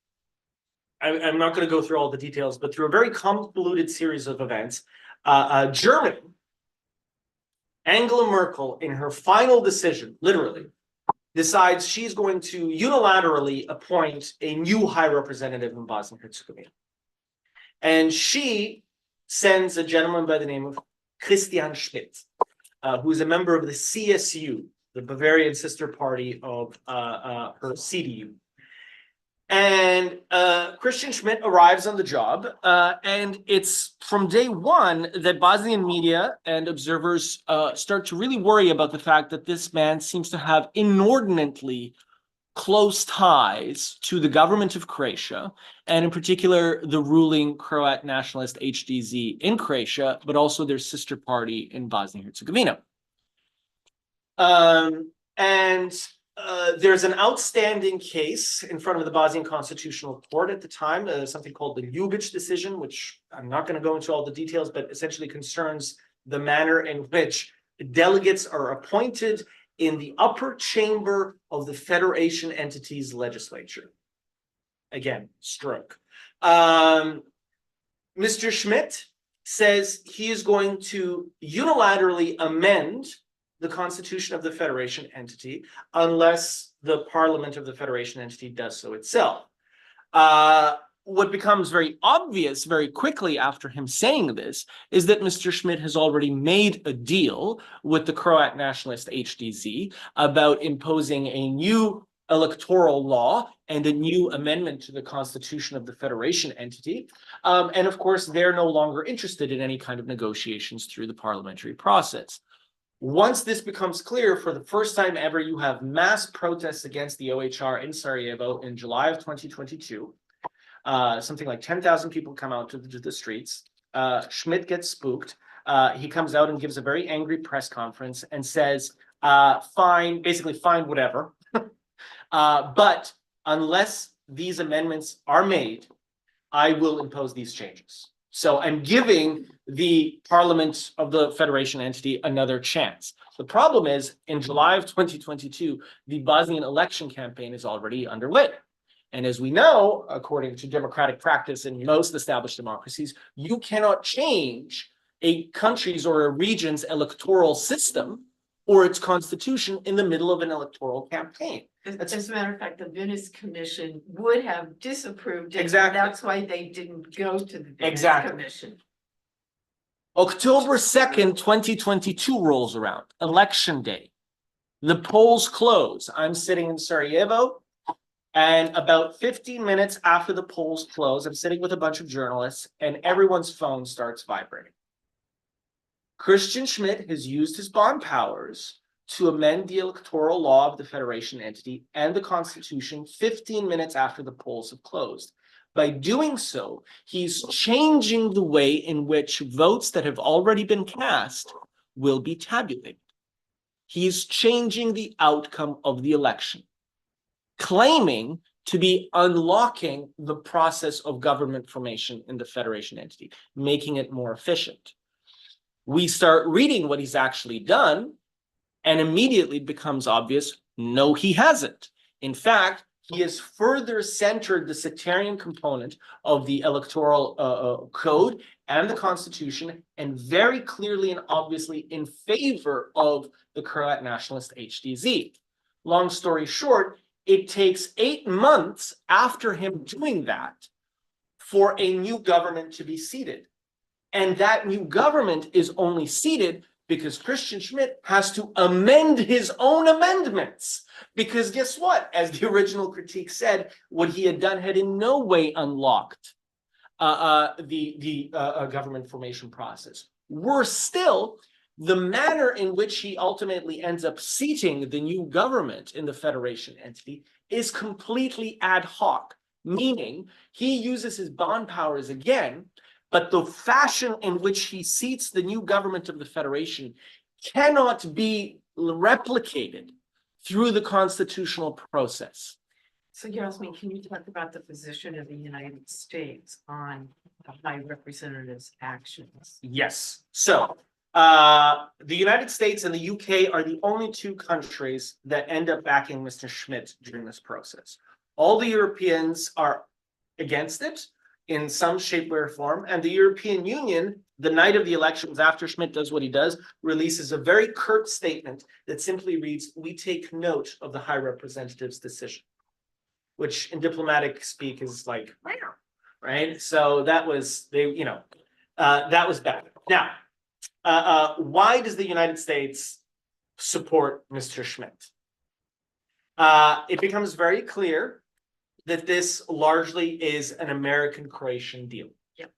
I'm not going to go through all the details, but through a very convoluted series of events, Germany, Angela Merkel, in her final decision, literally, decides she's going to unilaterally appoint a new High Representative in Bosnia and Herzegovina. And she sends a gentleman by the name of Christian Schmidt, who is a member of the CSU, the Bavarian sister party of her CDU. And Christian Schmidt arrives on the job, and it's from day one that Bosnian media and observers start to really worry about the fact that this man seems to have inordinately close ties to the government of Croatia, and in particular, the ruling Croat nationalist HDZ in Croatia, but also their sister party in Bosnia and Herzegovina. There's an outstanding case in front of the Bosnian Constitutional Court at the time, something called the Ljubic decision, which I'm not going to go into all the details, but essentially concerns the manner in which delegates are appointed in the upper chamber of the federation entity's legislature. Again, stroke. Mr. Schmidt says he is going to unilaterally amend the constitution of the federation entity unless the parliament of the federation entity does so itself. What becomes very obvious very quickly after him saying this is that Mr. Schmidt has already made a deal with the Croat nationalist HDZ about imposing a new electoral law and a new amendment to the constitution of the federation entity. And of course, they're no longer interested in any kind of negotiations through the parliamentary process. Once this becomes clear, for the first time ever, you have mass protests against the OHR in Sarajevo in July of 2022. Something like 10,000 people come out to the streets. Schmidt gets spooked. He comes out and gives a very angry press conference and says, fine, basically fine, whatever. But unless these amendments are made, I will impose these changes. So I'm giving the parliament of the federation entity another chance. The problem is, in July of 2022, the Bosnian election campaign is already underway. And as we know, according to democratic practice in most established democracies, you cannot change a country's or a region's electoral system or its constitution in the middle of an electoral campaign. As a matter of fact, the Venice Commission would have disapproved it. Exactly. That's why they didn't go to the Venice Commission. October 2nd, 2022 rolls around, election day. The polls close. I'm sitting in Sarajevo, and about 15 minutes after the polls close, I'm sitting with a bunch of journalists, and everyone's phone starts vibrating. Christian Schmidt has used his bond powers to amend the electoral law of the federation entity and the constitution 15 minutes after the polls have closed. By doing so, he's changing the way in which votes that have already been cast will be tabulated. He's changing the outcome of the election, claiming to be unlocking the process of government formation in the federation entity, making it more efficient. We start reading what he's actually done, and immediately it becomes obvious, no, he hasn't. In fact, he has further centered the sectarian component of the electoral code and the constitution, and very clearly and obviously in favor of the Croat nationalist HDZ. Long story short, it takes 8 months after him doing that for a new government to be seated. And that new government is only seated because Christian Schmidt has to amend his own amendments. Because guess what? As the original critique said, what he had done had in no way unlocked the government formation process. Worse still, the manner in which he ultimately ends up seating the new government in the federation entity is completely ad hoc, meaning he uses his bond powers again, but the fashion in which he seats the new government of the federation cannot be replicated through the constitutional process. So Jasmin, can you talk about the position of the United States on the High Representative's actions? Yes. So the United States and the UK are the only 2 countries that end up backing Mr. Schmidt during this process. All the Europeans are against it in some shape, way, or form. And the European Union, the night of the elections, after Schmidt does what he does, releases a very curt statement that simply reads, "We take note of the High Representative's decision," which in diplomatic speak is like, right? So that was, that was bad. Now, why does the United States support Mr. Schmidt? It becomes very clear that this largely is an American-Croatian deal. Yep.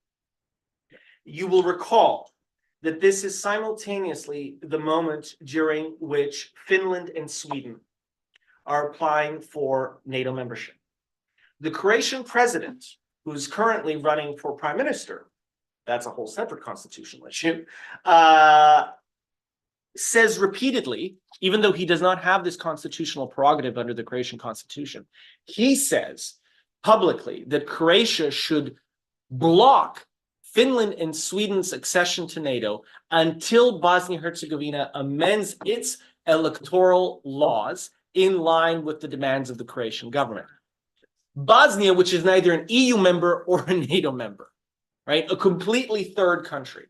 You will recall that this is simultaneously the moment during which Finland and Sweden are applying for NATO membership. The Croatian president, who's currently running for prime minister, that's a whole separate constitutional issue, says repeatedly, even though he does not have this constitutional prerogative under the Croatian constitution, he says publicly that Croatia should block Finland and Sweden's accession to NATO until Bosnia and Herzegovina amends its electoral laws in line with the demands of the Croatian government. Bosnia, which is neither an EU member or a NATO member, right? A completely third country.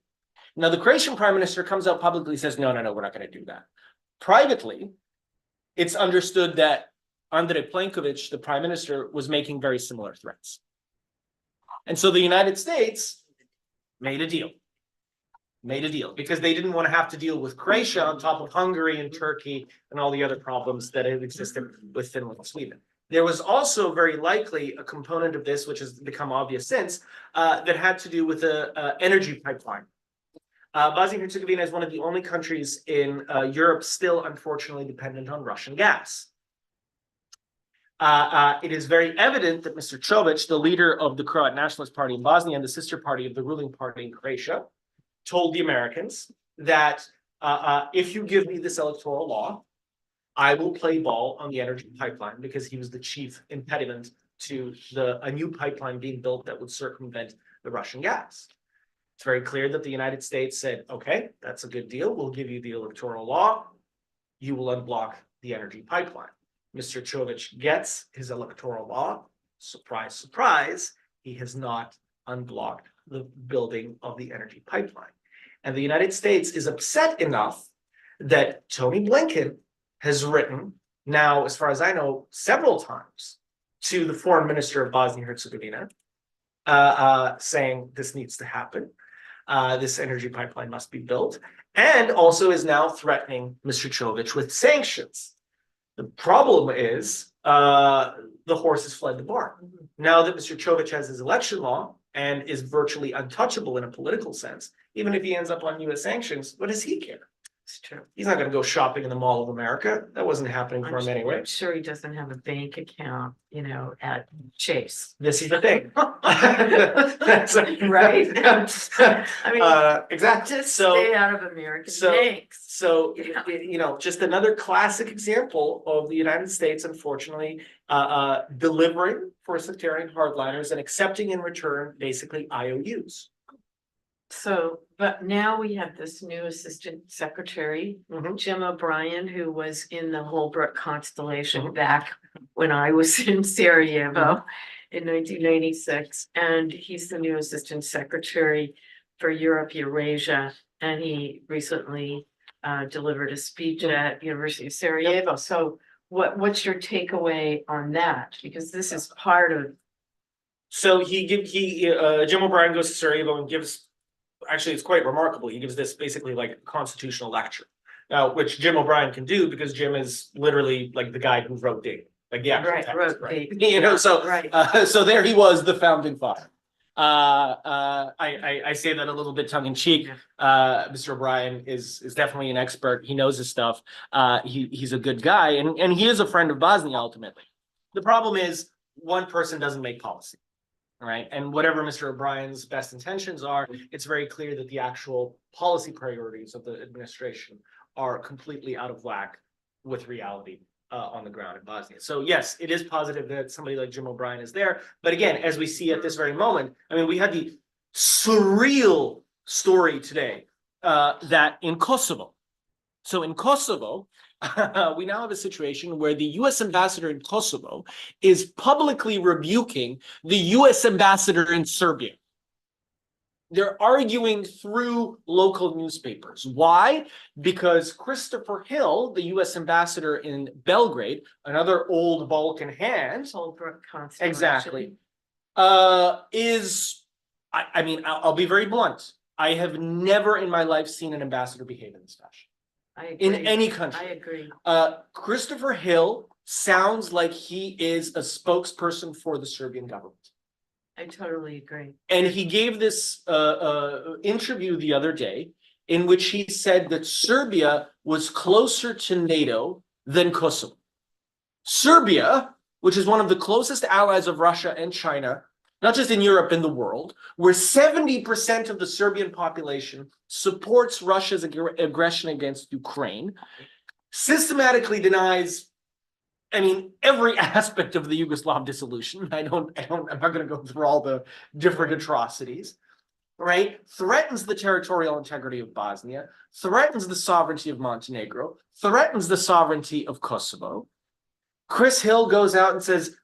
Now, the Croatian prime minister comes out publicly and says, no, we're not going to do that. Privately, it's understood that Andrej Plenković, the prime minister, was making very similar threats. And so the United States made a deal because they didn't want to have to deal with Croatia on top of Hungary and Turkey and all the other problems that had existed with Finland and Sweden. There was also very likely a component of this, which has become obvious since, that had to do with the energy pipeline. Bosnia and Herzegovina is one of the only countries in Europe still, unfortunately, dependent on Russian gas. It is very evident that Mr. Čović, the leader of the Croat Nationalist Party in Bosnia and the sister party of the ruling party in Croatia, told the Americans that if you give me this electoral law, I will play ball on the energy pipeline, because he was the chief impediment to a new pipeline being built that would circumvent the Russian gas. It's very clear that the United States said, okay, that's a good deal. We'll give you the electoral law. You will unblock the energy pipeline. Mr. Čović gets his electoral law. Surprise, surprise, he has not unblocked the building of the energy pipeline. And the United States is upset enough that Tony Blinken has written, now, as far as I know, several times to the foreign minister of Bosnia and Herzegovina, saying this needs to happen. This energy pipeline must be built, and also is now threatening Mr. Čović with sanctions. The problem is the horse has fled the barn. Now that Mr. Čović has his election law and is virtually untouchable in a political sense, even if he ends up on US sanctions, what does he care? It's true. He's not going to go shopping in the Mall of America. That wasn't happening for him anyway. I'm sure he doesn't have a bank account, at Chase. This is the thing. Right? I mean, exactly. Just stay out of American banks. So, just another classic example of the United States, unfortunately, delivering for sectarian hardliners and accepting in return, basically, IOUs. So, but now we have this new assistant secretary, Jim O'Brien, who was in the Holbrooke constellation back when I was in Sarajevo in 1996. And he's the new assistant secretary for Europe, Eurasia. And he recently delivered a speech at University of Sarajevo. So what's your takeaway on that? Because this is part of. So Jim O'Brien goes to Sarajevo and gives, actually, it's quite remarkable. He gives this basically like a constitutional lecture. Now, which Jim O'Brien can do because Jim is literally like the guy who wrote Dayton. Like the actual text, right? You know, so so there he was, the founding father. I say that a little bit tongue in cheek. Mr. O'Brien is definitely an expert. He knows his stuff. He's a good guy, and he is a friend of Bosnia ultimately. The problem is one person doesn't make policy, right? And whatever Mr. O'Brien's best intentions are, it's very clear that the actual policy priorities of the administration are completely out of whack with reality on the ground in Bosnia. So yes, it is positive that somebody like Jim O'Brien is there. But again, as we see at this very moment, I mean, we had the surreal story today that in Kosovo. So in Kosovo, we now have a situation where the US ambassador in Kosovo is publicly rebuking the US ambassador in Serbia. They're arguing through local newspapers. Why? Because Christopher Hill, the US ambassador in Belgrade, another old Balkan hand, Holbrooke constellation. exactly, I mean, I'll be very blunt. I have never in my life seen an ambassador behave in this fashion. I agree. In any country. I agree. Christopher Hill sounds like he is a spokesperson for the Serbian government. I totally agree. And he gave this interview the other day in which he said that Serbia was closer to NATO than Kosovo. Serbia, which is one of the closest allies of Russia and China, not just in Europe, in the world, where 70% of the Serbian population supports Russia's aggression against Ukraine, systematically denies, I mean, every aspect of the Yugoslav dissolution. I'm not going to go through all the different atrocities, right? Threatens the territorial integrity of Bosnia, threatens the sovereignty of Montenegro, threatens the sovereignty of Kosovo. Chris Hill goes out and says,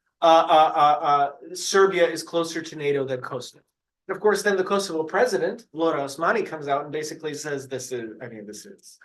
Serbia is closer to NATO than Kosovo. And of course, then the Kosovo president, Vlora Osmani, comes out and basically says, this is.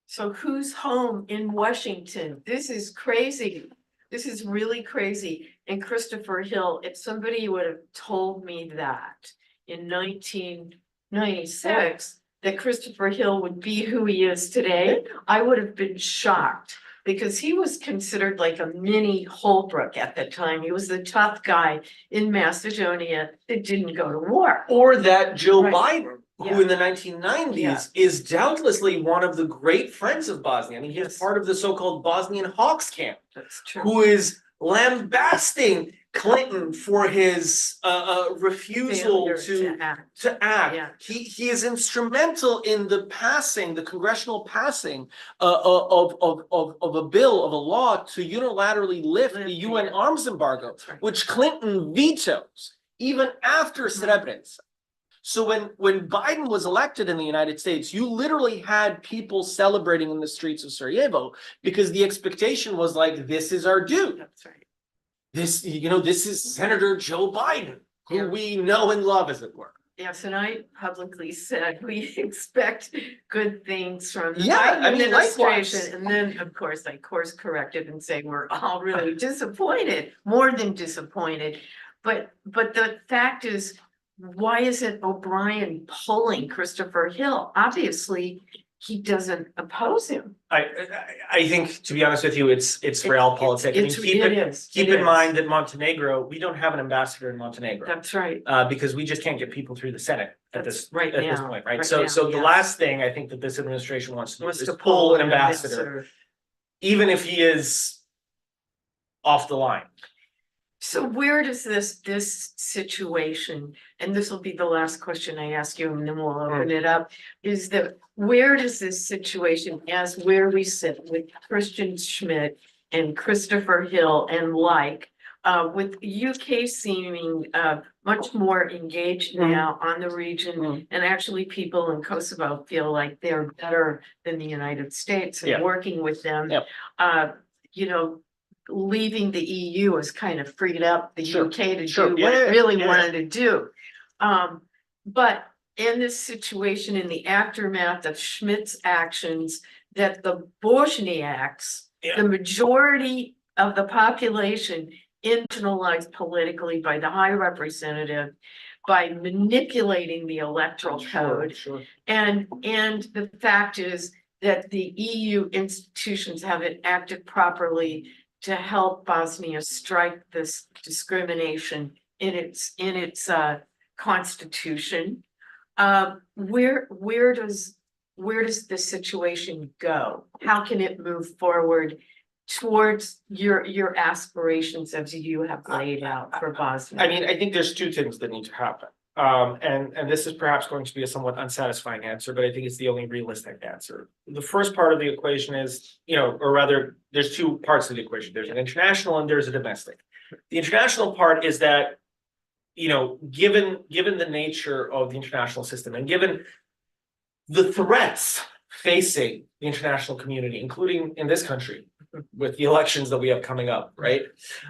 So who's home in Washington? This is crazy. This is really crazy. And Christopher Hill, if somebody would have told me that in 1996, that Christopher Hill would be who he is today, I would have been shocked. Because he was considered like a mini Holbrooke at the time. He was the tough guy in Macedonia that didn't go to war. Or that Joe Right. Biden, who in the 1990s is doubtlessly one of the great friends of Bosnia. I mean, he's part of the so-called Bosnian Hawks camp, That's true. who is lambasting Clinton for his refusal Failure to act. act. Yeah. He is instrumental in the congressional passing of a bill, of a law to unilaterally lift the UN arms embargo, That's right. which Clinton vetoes even after Srebrenica. So when Biden was elected in the United States, you literally had people celebrating in the streets of Sarajevo because the expectation was like, this is our dude. That's right. This is Senator Joe Biden, who we know and love, as it were. Yes, and I publicly said we expect good things from the Yeah, Biden I mean, administration. likewise. And then, of course, I course corrected and say we're all really disappointed, more than disappointed. But the fact is, why isn't O'Brien pulling Christopher Hill? Obviously, he doesn't oppose him. I think, to be honest with you, it's realpolitik. I mean, keep in mind that Montenegro, we don't have an ambassador in Montenegro. That's right. Because we just can't get people through the Senate at this point, right? Right So now, the last thing I think that this administration wants to do Wants is to pull an ambassador, even if he is off the line. So where does this situation, and this will be the last question I ask you, and then we'll open it up, is that where does this situation, as where we sit with Christian Schmidt and Christopher Hill and with UK seeming much more engaged now on the region, and actually people in Kosovo feel like they're better than the United States and Yeah. working with them. Yep. You know, leaving the EU has kind of freed up the Sure. UK to Sure. do Yeah, what it yeah, really yeah. wanted to do. But in this situation, in the aftermath of Schmidt's actions, that the Bosniaks, Yeah. the majority of the population internalized politically by the High Representative, by manipulating the electoral code. Sure. And the fact is that the EU institutions haven't acted properly to help Bosnia strike this discrimination in its constitution. Where does this situation go? How can it move forward towards your aspirations as you have laid out for Bosnia? I mean, I think there's two things that need to happen. And this is perhaps going to be a somewhat unsatisfying answer, but I think it's the only realistic answer. The first part of the equation is, or rather, there's two parts of the equation. There's an international and there's a domestic. The international part is that, given the nature of the international system and given the threats facing the international community, including in this country, with the elections that we have coming up, right?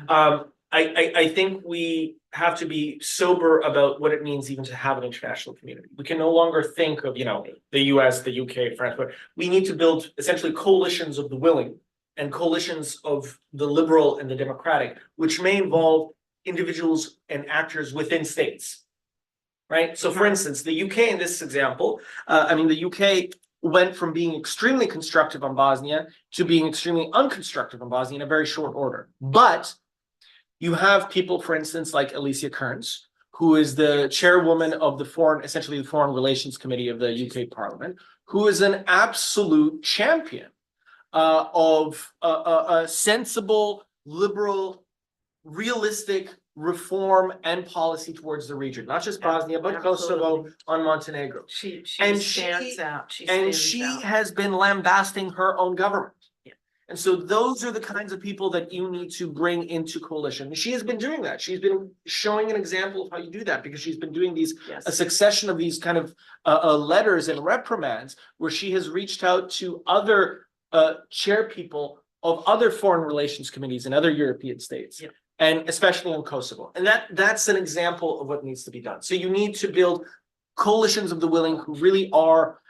I think we have to be sober about what it means even to have an international community. We can no longer think of, the US, the UK, France, but we need to build essentially coalitions of the willing and coalitions of the liberal and the democratic, which may involve individuals and actors within states, right? So for instance, the UK in this example, the UK went from being extremely constructive on Bosnia to being extremely unconstructive on Bosnia in a very short order. But you have people, for instance, like Alicia Kearns, who is the chairwoman of the Foreign Relations Committee of the UK Parliament, who is an absolute champion of a sensible, liberal, realistic reform and policy towards the region, not just Bosnia, but Kosovo, on Montenegro. She And stands out. She has been lambasting her own government. Yeah. And so those are the kinds of people that you need to bring into coalition. And she has been doing that. She's been showing an example of how you do that, because she's been doing a succession of these kind of letters and reprimands where she has reached out to other chair people of other foreign relations committees in other European states. Yeah. And especially in Kosovo. And that's an example of what needs to be done. So you need to build coalitions of the willing who really are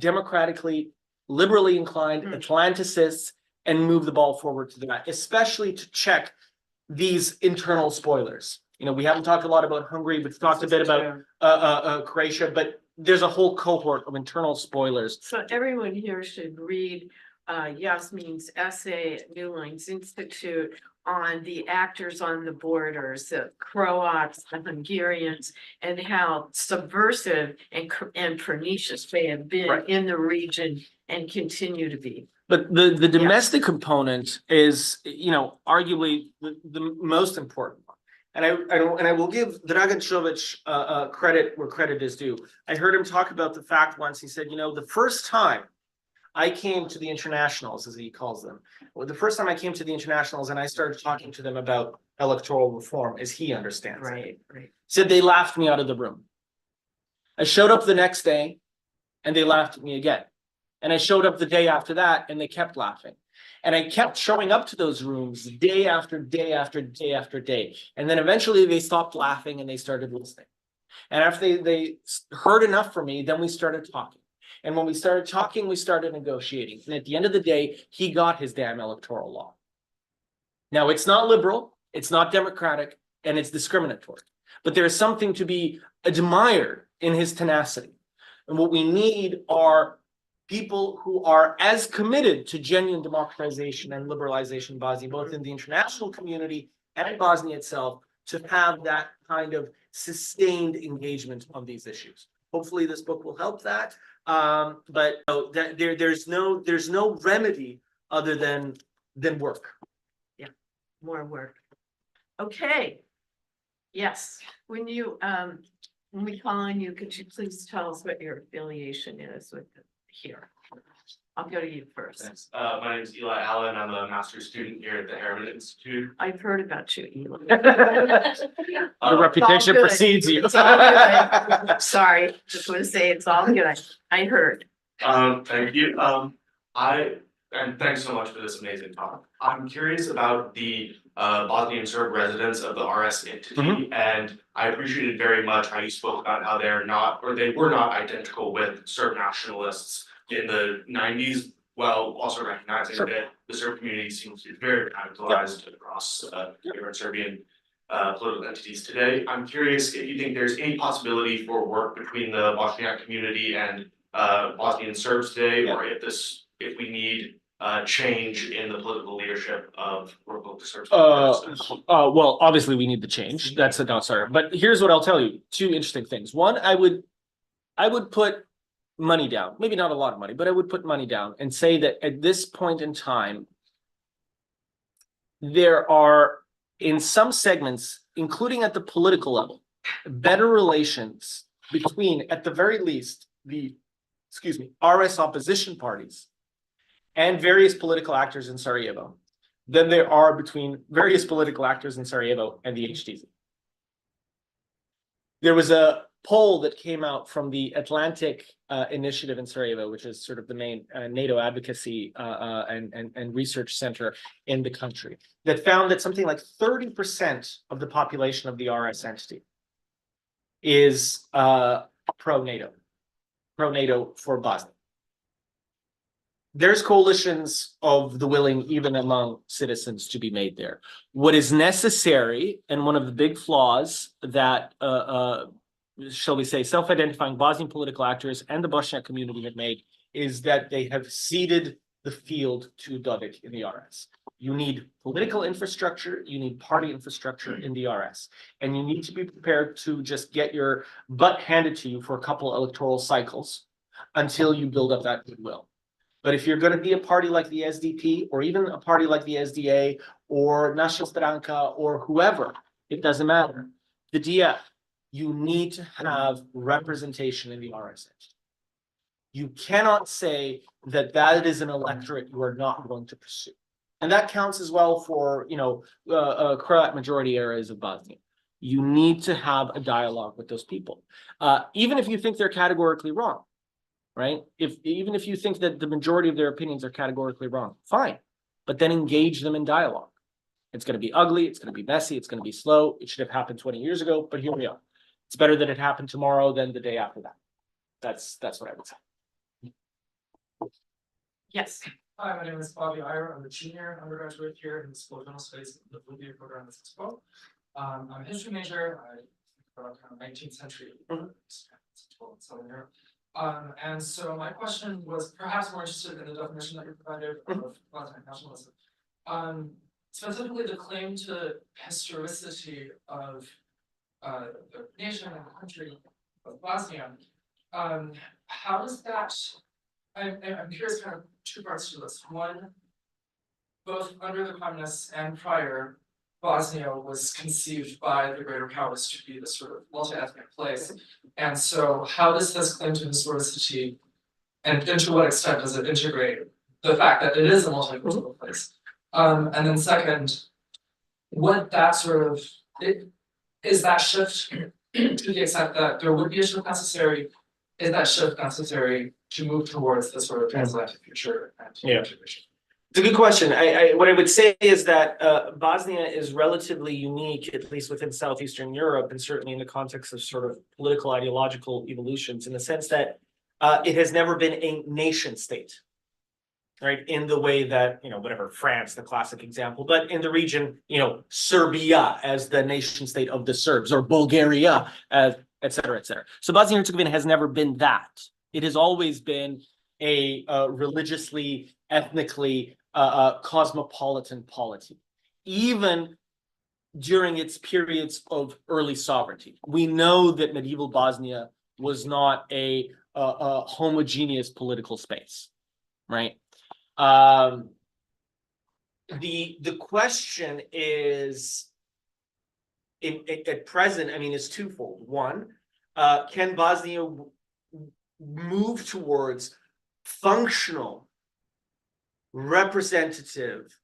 democratically, liberally inclined, Atlanticists, and move the ball forward to the back, especially to check these internal spoilers. We haven't talked a lot about Hungary, we've talked a bit about Croatia, but there's a whole cohort of internal spoilers. So everyone here should read Jasmin's essay at New Lines Institute on the actors on the borders, the Croats, the Hungarians, and how subversive and pernicious they have been in the region and continue to be. But the domestic component is, arguably the most important one. And I will give Dragan Čović credit where credit is due. I heard him talk about the fact once. He said, the first time I came to the internationals, as he calls them, the first time I came to the internationals and I started talking to them about electoral reform, as he understands it, said they laughed me out of the room. I showed up the next day and they laughed at me again. And I showed up the day after that and they kept laughing. And I kept showing up to those rooms day after day after day after day. And then eventually they stopped laughing and they started listening. And after they heard enough from me, then we started talking. And when we started talking, we started negotiating. And at the end of the day, he got his damn electoral law. Now, it's not liberal, it's not democratic, and it's discriminatory. But there is something to be admired in his tenacity. And what we need are people who are as committed to genuine democratization and liberalization in Bosnia, both in the international community and Bosnia itself, to have that kind of sustained engagement on these issues. Hopefully this book will help that. But there's no remedy other than work. Yeah, more work. Okay. Yes, when we call on you, could you please tell us what your affiliation is with here? I'll go to you first. Thanks. My name is Eli Allen. I'm a master's student here at the Harriman Institute. I've heard about you, Eli. The reputation good. precedes you. It's all good. Sorry, just want to say it's all good. I heard. Thank you. And thanks so much for this amazing talk. I'm curious about the Bosnian Serb residents of the RS entity, and I appreciated very much how you spoke about how they're not, or they were not identical with Serb nationalists in the 90s, while also recognizing that the Serb community seems to be very radicalized across different Serbian political entities today. I'm curious if you think there's any possibility for work between the Bosniak community and Bosnian Serbs today, or if we need change in the political leadership of both the Serbs. Well, obviously we need the change. That's a non-starter. But here's what I'll tell you. Two interesting things. One, I would put money down, maybe not a lot of money, but I would put money down and say that at this point in time, there are in some segments, including at the political level, better relations between, at the very least, the, RS opposition parties and various political actors in Sarajevo than there are between various political actors in Sarajevo and the HTZ. There was a poll that came out from the Atlantic Initiative in Sarajevo, which is sort of the main NATO advocacy and research center in the country, that found that something like 30% of the population of the RS entity is pro-NATO for Bosnia. There's coalitions of the willing even among citizens to be made there. What is necessary, and one of the big flaws that shall we say, self-identifying Bosnian political actors and the Bosniak community have made, is that they have ceded the field to Dodik in the RS. You need political infrastructure, you need party infrastructure in the RS, and you need to be prepared to just get your butt handed to you for a couple electoral cycles until you build up that goodwill. But if you're going to be a party like the SDP, or even a party like the SDA, or Naša Stranka, or whoever, it doesn't matter. The DF, you need to have representation in the RS. You cannot say that that is an electorate you are not going to pursue. And that counts as well for, Croat majority areas of Bosnia. You need to have a dialogue with those people. Even if you think they're categorically wrong, right? Even if you think that the majority of their opinions are categorically wrong, fine. But then engage them in dialogue. It's going to be ugly, it's going to be messy, it's going to be slow. It should have happened 20 years ago, but here we are. It's better that it happened tomorrow than the day after that. That's what I would say. Yes. Hi, my name is Bobby Ira. I'm a junior undergraduate here in the School of General Studies in the Bolivia program at Expo. I'm a history major. I think about kind of 19th century Southern Europe. And so my question was perhaps more interested in the definition that you provided of Bosnian nationalism. Specifically the claim to historicity of the nation and the country of Bosnia. How does that, I'm curious, kind of two parts to this. One, both under the communists and prior, Bosnia was conceived by the greater powers to be this sort of multi-ethnic place. And so how does this claim to historicity, and to what extent does it integrate the fact that it is a multicultural place? And then second, would that sort of, is that shift to the extent that there would be a shift necessary, is that shift necessary to move towards the sort of transatlantic future and integration? It's a good question. What I would say is that Bosnia is relatively unique, at least within Southeastern Europe, and certainly in the context of sort of political ideological evolutions, in the sense that it has never been a nation state, right? In the way that, France, the classic example, but in the region, Serbia as the nation state of the Serbs, or Bulgaria, as et cetera, et cetera. So Bosnia and Herzegovina has never been that. It has always been a religiously, ethnically, cosmopolitan polity, even during its periods of early sovereignty. We know that medieval Bosnia was not a homogeneous political space, right? The question is, at present, is twofold. One, can Bosnia move towards functional representative,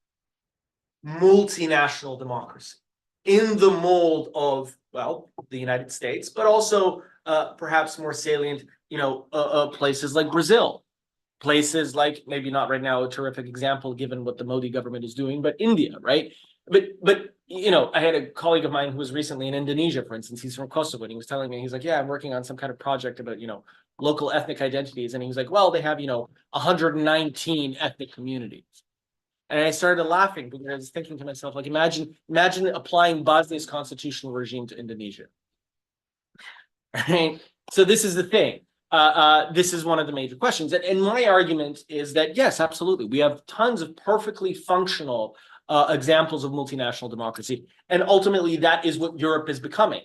multinational democracy in the mold of, well, the United States, but also perhaps more salient, places like Brazil, places like, maybe not right now a terrific example given what the Modi government is doing, but India, right? But I had a colleague of mine who was recently in Indonesia, for instance. He's from Kosovo, and he was telling me, he's like, yeah, I'm working on some kind of project about, local ethnic identities. And he was like, well, they have, 119 ethnic communities. And I started laughing because I was thinking to myself, like, imagine applying Bosnia's constitutional regime to Indonesia. Right? So this is the thing. This is one of the major questions. And my argument is that, yes, absolutely. We have tons of perfectly functional examples of multinational democracy. And ultimately, that is what Europe is becoming.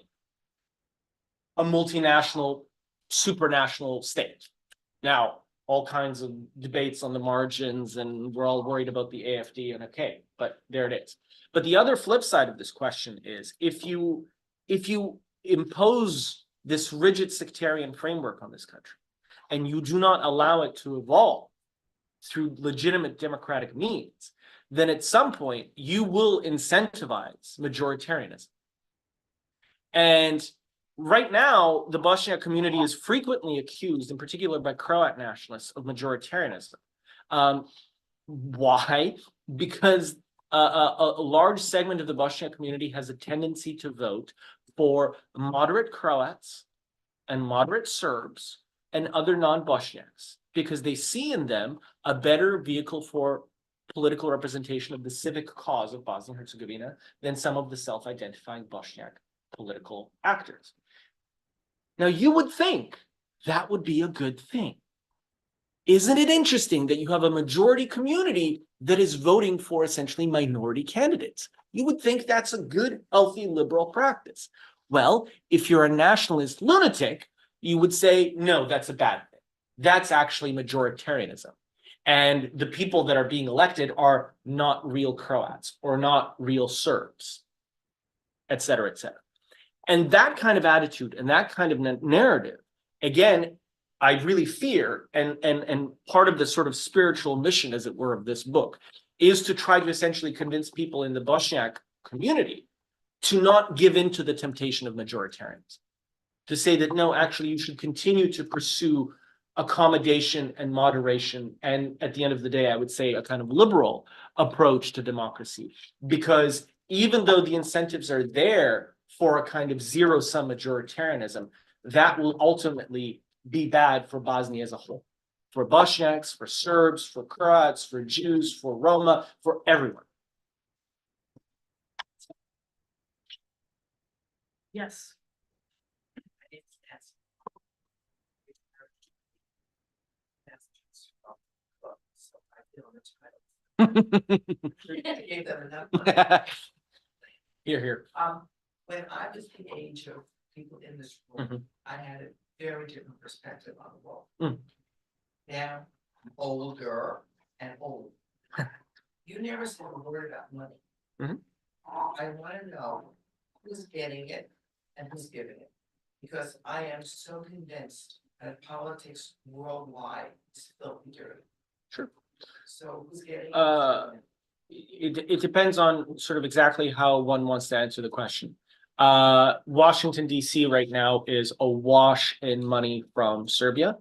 A multinational, supranational state. Now, all kinds of debates on the margins, and we're all worried about the AfD, and okay, but there it is. But the other flip side of this question is, if you impose this rigid sectarian framework on this country, and you do not allow it to evolve through legitimate democratic means, then at some point you will incentivize majoritarianism. And right now, the Bosniak community is frequently accused, in particular by Croat nationalists, of majoritarianism. Why? Because a large segment of the Bosniak community has a tendency to vote for moderate Croats and moderate Serbs and other non-Bosniaks, because they see in them a better vehicle for political representation of the civic cause of Bosnia and Herzegovina than some of the self-identifying Bosniak political actors. Now, you would think that would be a good thing. Isn't it interesting that you have a majority community that is voting for essentially minority candidates? You would think that's a good, healthy, liberal practice. Well, if you're a nationalist lunatic, you would say, no, that's a bad thing. That's actually majoritarianism. And the people that are being elected are not real Croats or not real Serbs, et cetera, et cetera. And that kind of attitude and that kind of narrative, again, I really fear, and part of the sort of spiritual mission, as it were, of this book, is to try to essentially convince people in the Bosniak community to not give in to the temptation of majoritarianism, to say that, no, actually, you should continue to pursue accommodation and moderation, and at the end of the day, I would say a kind of liberal approach to democracy, because even though the incentives are there for a kind of zero-sum majoritarianism, that will ultimately be bad for Bosnia as a whole, for Bosniaks, for Serbs, for Croats, for Jews, for Roma, for everyone. Yes. Here. When I was the age of people in this room, I had a very different perspective on the world. Now, I'm older and old. You never said a word about money. I want to know who's getting it and who's giving it, because I am so convinced that politics worldwide is filthy dirty. Sure. So who's getting it? It depends on sort of exactly how one wants to answer the question. Washington, D.C. right now is awash in money from Serbia,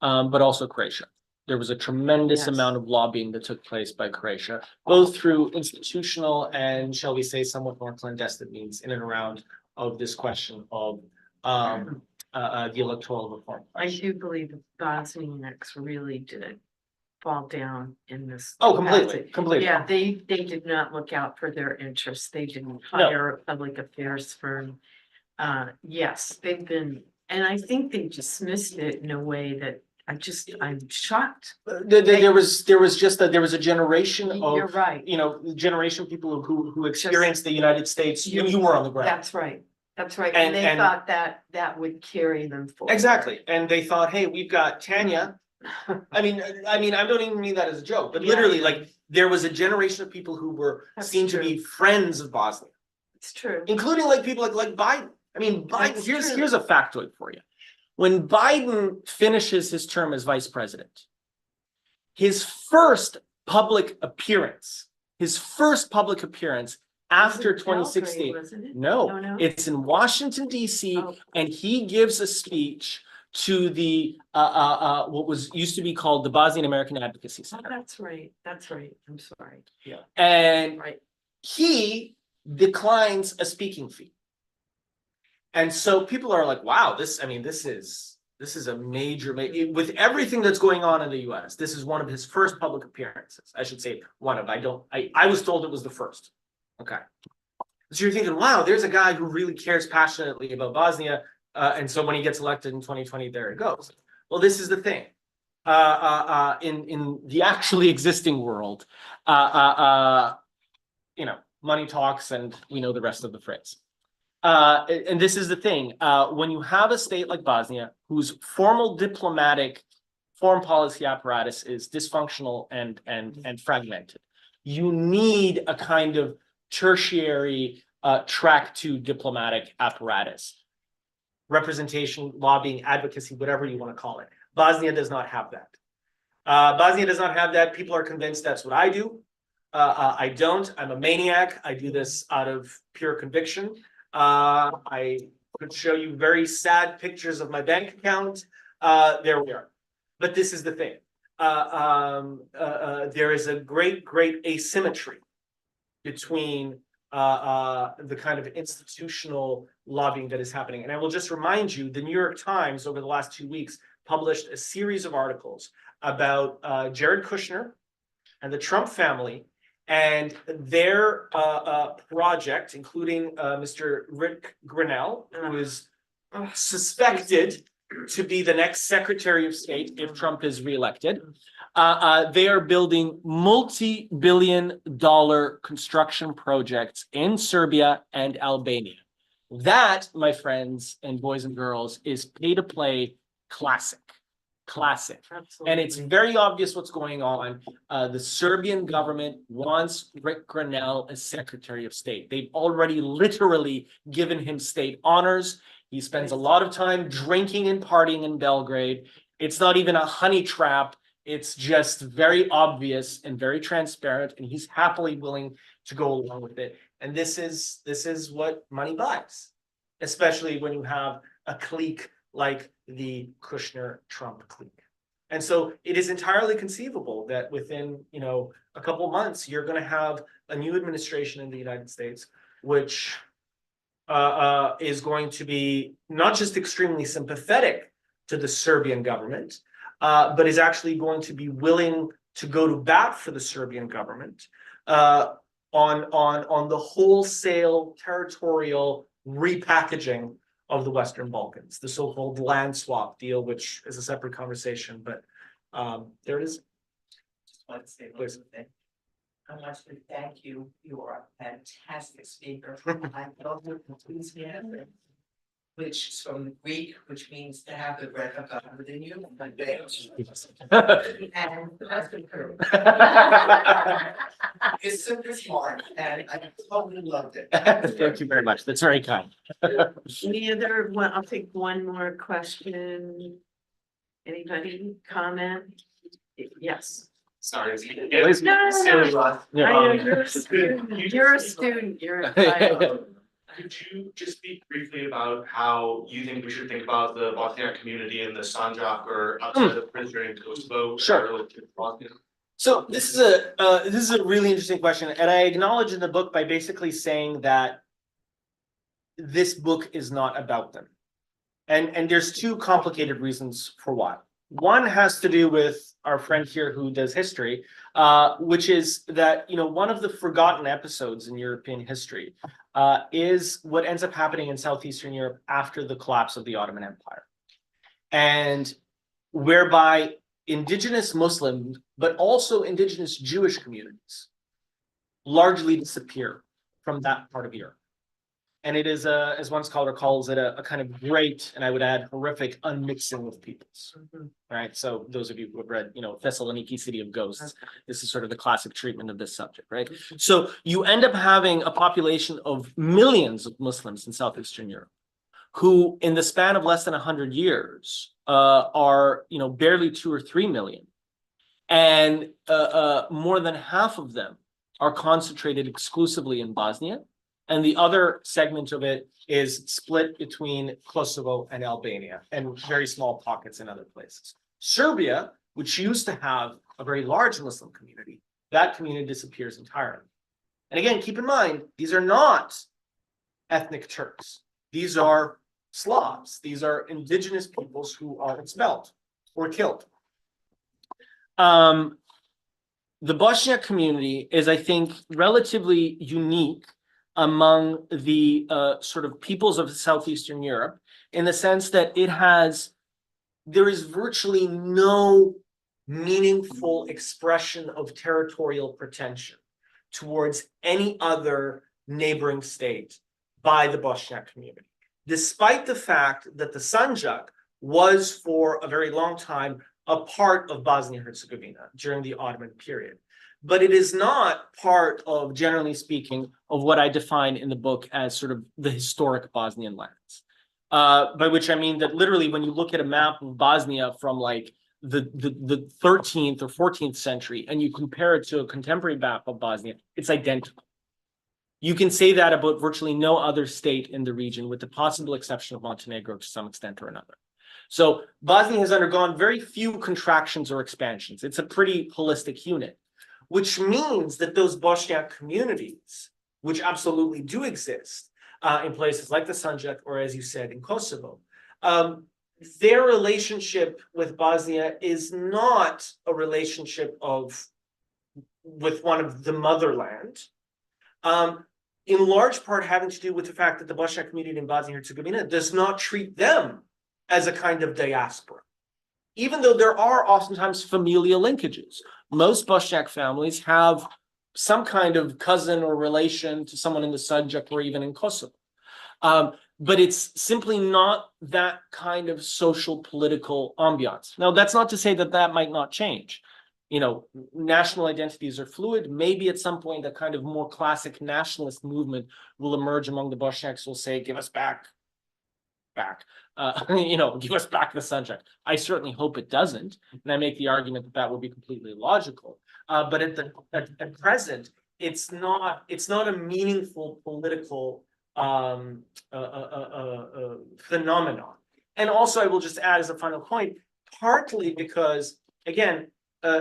but also Croatia. There was a tremendous amount of lobbying that took place by Croatia, both through institutional and, shall we say, somewhat more clandestine means in and around of this question of the electoral reform. I do believe the Bosniaks really did fall down in this. Oh, completely. Yeah, they did not look out for their interests. They didn't hire a public affairs firm. Yes, they've been, and I think they dismissed it in a way that I'm shocked. There was a generation of, You're right. generation of people who experienced the United States when you were on the ground. That's right. That's right. And they thought that would carry them forward. Exactly. And they thought, hey, we've got Tanya. I mean, I don't even mean that as a joke, but literally, like, there was a generation of people who were seen to be friends of Bosnia. It's true. Including like people like Biden. I mean, Biden, here's a factoid for you. When Biden finishes his term as vice president, his first public appearance, his first public appearance after Was it Belgrade, 2016. wasn't it? No, No. it's in Washington, DC, Oh. and he gives a speech to the what was used to be called the Bosnian American Advocacy Oh, Center. that's right. That's right. I'm sorry. And Right. he declines a speaking fee. And so people are like, wow, this is a major, with everything that's going on in the US, this is one of his first public appearances. I should say one of, I was told it was the first. Okay. So you're thinking, wow, there's a guy who really cares passionately about Bosnia. And so when he gets elected in 2020, there it goes. Well, this is the thing. In the actually existing world, money talks, and we know the rest of the phrase. And this is the thing, when you have a state like Bosnia, whose formal diplomatic foreign policy apparatus is dysfunctional and fragmented, you need a kind of tertiary track to diplomatic apparatus. Representation, lobbying, advocacy, whatever you want to call it. Bosnia does not have that. Bosnia does not have that. People are convinced that's what I do. I don't. I'm a maniac. I do this out of pure conviction. I could show you very sad pictures of my bank account. There we are. But this is the thing. There is a great asymmetry between the kind of institutional lobbying that is happening. And I will just remind you, the New York Times over the last 2 weeks published a series of articles about Jared Kushner and the Trump family and their project, including Mr. Rick Grinnell, who is suspected to be the next Secretary of State if Trump is reelected. They are building multi-billion-dollar construction projects in Serbia and Albania. That, my friends and boys and girls, is pay-to-play classic. Absolutely. And it's very obvious what's going on. The Serbian government wants Rick Grinnell as Secretary of State. They've already literally given him state honors. He spends a lot of time drinking and partying in Belgrade. It's not even a honey trap. It's just very obvious and very transparent, and he's happily willing to go along with it. And this is what money buys, especially when you have a clique like the Kushner-Trump clique. And so it is entirely conceivable that within, a couple of months, you're going to have a new administration in the United States, which is going to be not just extremely sympathetic to the Serbian government, but is actually going to be willing to go to bat for the Serbian government on the wholesale territorial repackaging of the Western Balkans, the so-called land swap deal, which is a separate conversation, but there it is. Just want to say one thing. I want to thank you. You are a fantastic speaker. I love your enthusiasm, which is from the Greek, which means to have the breath of God within you. And that's been true. It's super smart, and I totally loved it. Thank you very much. That's very kind. Any other one? I'll take one more question. Anybody comment? Yes. Sorry. Please. No. I know you're a Um, student. you You're a just- student. You're a Could you just speak briefly about how you think we should think about the Bosniak community in the Sandžak or outside of Prison in Kosovo? Sure. relative to Bosnia? So this is a really interesting question, and I acknowledge in the book by basically saying that this book is not about them, and there's two complicated reasons for why. One has to do with our friend here who does history, which is that one of the forgotten episodes in European history is what ends up happening in Southeastern Europe after the collapse of the Ottoman Empire, and whereby indigenous Muslims, but also indigenous Jewish communities, largely disappear from that part of Europe. And it is, as one scholar calls it, a kind of great, and I would add horrific, unmixing of peoples. Right. So those of you who have read, Thessaloniki, City of Ghosts, this is sort of the classic treatment of this subject, right? So you end up having a population of millions of Muslims in Southeastern Europe, who in the span of less than 100 years are, barely 2 or 3 million. And more than half of them are concentrated exclusively in Bosnia. And the other segment of it is split between Kosovo and Albania and very small pockets in other places. Serbia, which used to have a very large Muslim community, that community disappears entirely. And again, keep in mind, these are not ethnic Turks. These are Slavs. These are indigenous peoples who are expelled or killed. The Bosniak community is, I think, relatively unique among the sort of peoples of Southeastern Europe in the sense that there is virtually no meaningful expression of territorial pretension towards any other neighboring state by the Bosniak community, despite the fact that the Sanjak was for a very long time a part of Bosnia and Herzegovina during the Ottoman period. But it is not part of, generally speaking, of what I define in the book as sort of the historic Bosnian lands. By which I mean that literally when you look at a map of Bosnia from like the 13th or 14th century and you compare it to a contemporary map of Bosnia, it's identical. You can say that about virtually no other state in the region, with the possible exception of Montenegro to some extent or another. So Bosnia has undergone very few contractions or expansions. It's a pretty holistic unit, which means that those Bosniak communities, which absolutely do exist in places like the Sanjak, or as you said, in Kosovo, their relationship with Bosnia is not a relationship with one of the motherland, in large part having to do with the fact that the Bosniak community in Bosnia and Herzegovina does not treat them as a kind of diaspora, even though there are oftentimes familial linkages. Most Bosniak families have some kind of cousin or relation to someone in the Sanjak or even in Kosovo. But it's simply not that kind of social political ambiance. Now, that's not to say that that might not change. You know, national identities are fluid. Maybe at some point, a kind of more classic nationalist movement will emerge among the Bosniaks, will say, give us back. Give us back the Sanjak. I certainly hope it doesn't. And I make the argument that that would be completely illogical. But at present, it's not a meaningful political phenomenon. And also, I will just add as a final point, partly because, again,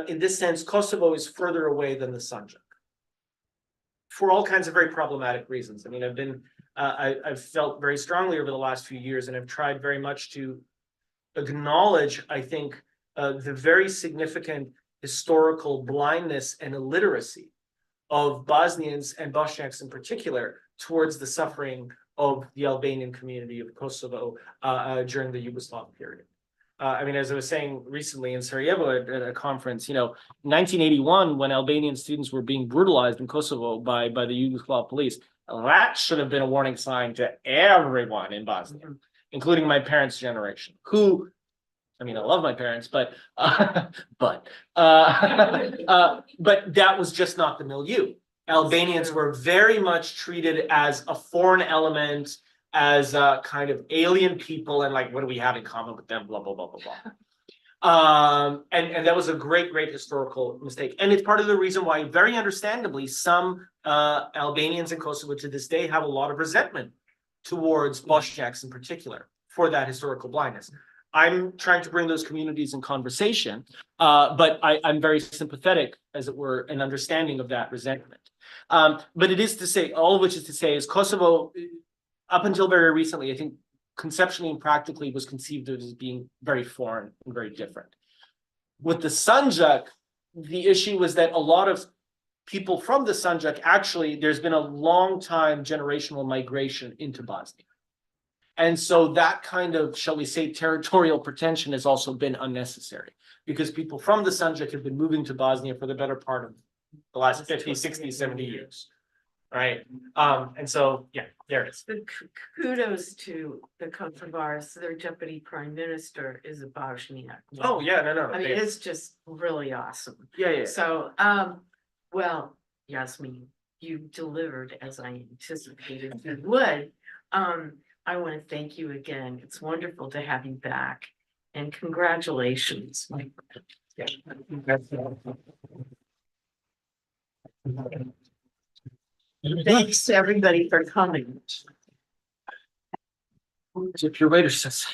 in this sense, Kosovo is further away than the Sanjak for all kinds of very problematic reasons. I mean, I've felt very strongly over the last few years, and I've tried very much to acknowledge, I think, the very significant historical blindness and illiteracy of Bosnians and Bosniaks in particular towards the suffering of the Albanian community of Kosovo during the Yugoslav period. I mean, as I was saying recently in Sarajevo at a conference, 1981, when Albanian students were being brutalized in Kosovo by the Yugoslav police, that should have been a warning sign to everyone in Bosnia, including my parents' generation, who, I mean, I love my parents, but that was just not the milieu. Albanians were very much treated as a foreign element, as a kind of alien people, and like, what do we have in common with them? Blah, blah, blah, blah, blah. And that was a great historical mistake. And it's part of the reason why, very understandably, some Albanians in Kosovo to this day have a lot of resentment towards Bosniaks in particular for that historical blindness. I'm trying to bring those communities in conversation, but I'm very sympathetic, as it were, and understanding of that resentment. But it is to say, all of which is to say, is Kosovo, up until very recently, I think conceptually and practically was conceived of as being very foreign and very different. With the Sanjak, the issue was that a lot of people from the Sanjak, actually, there's been a long time generational migration into Bosnia. And so that kind of, shall we say, territorial pretension has also been unnecessary, because people from the Sanjak have been moving to Bosnia for the better part of the last 50, 60, 70 years. Right. And so, yeah, there it is. Kudos to the Kosovars. Their deputy prime minister is a Bosniak. Oh, yeah, no. I mean, it's just really awesome. Yeah. So, well, Jasmin, you delivered as I anticipated you would. I want to thank you again. It's wonderful to have you back, and congratulations. Thanks to everybody for coming. If your waiter says.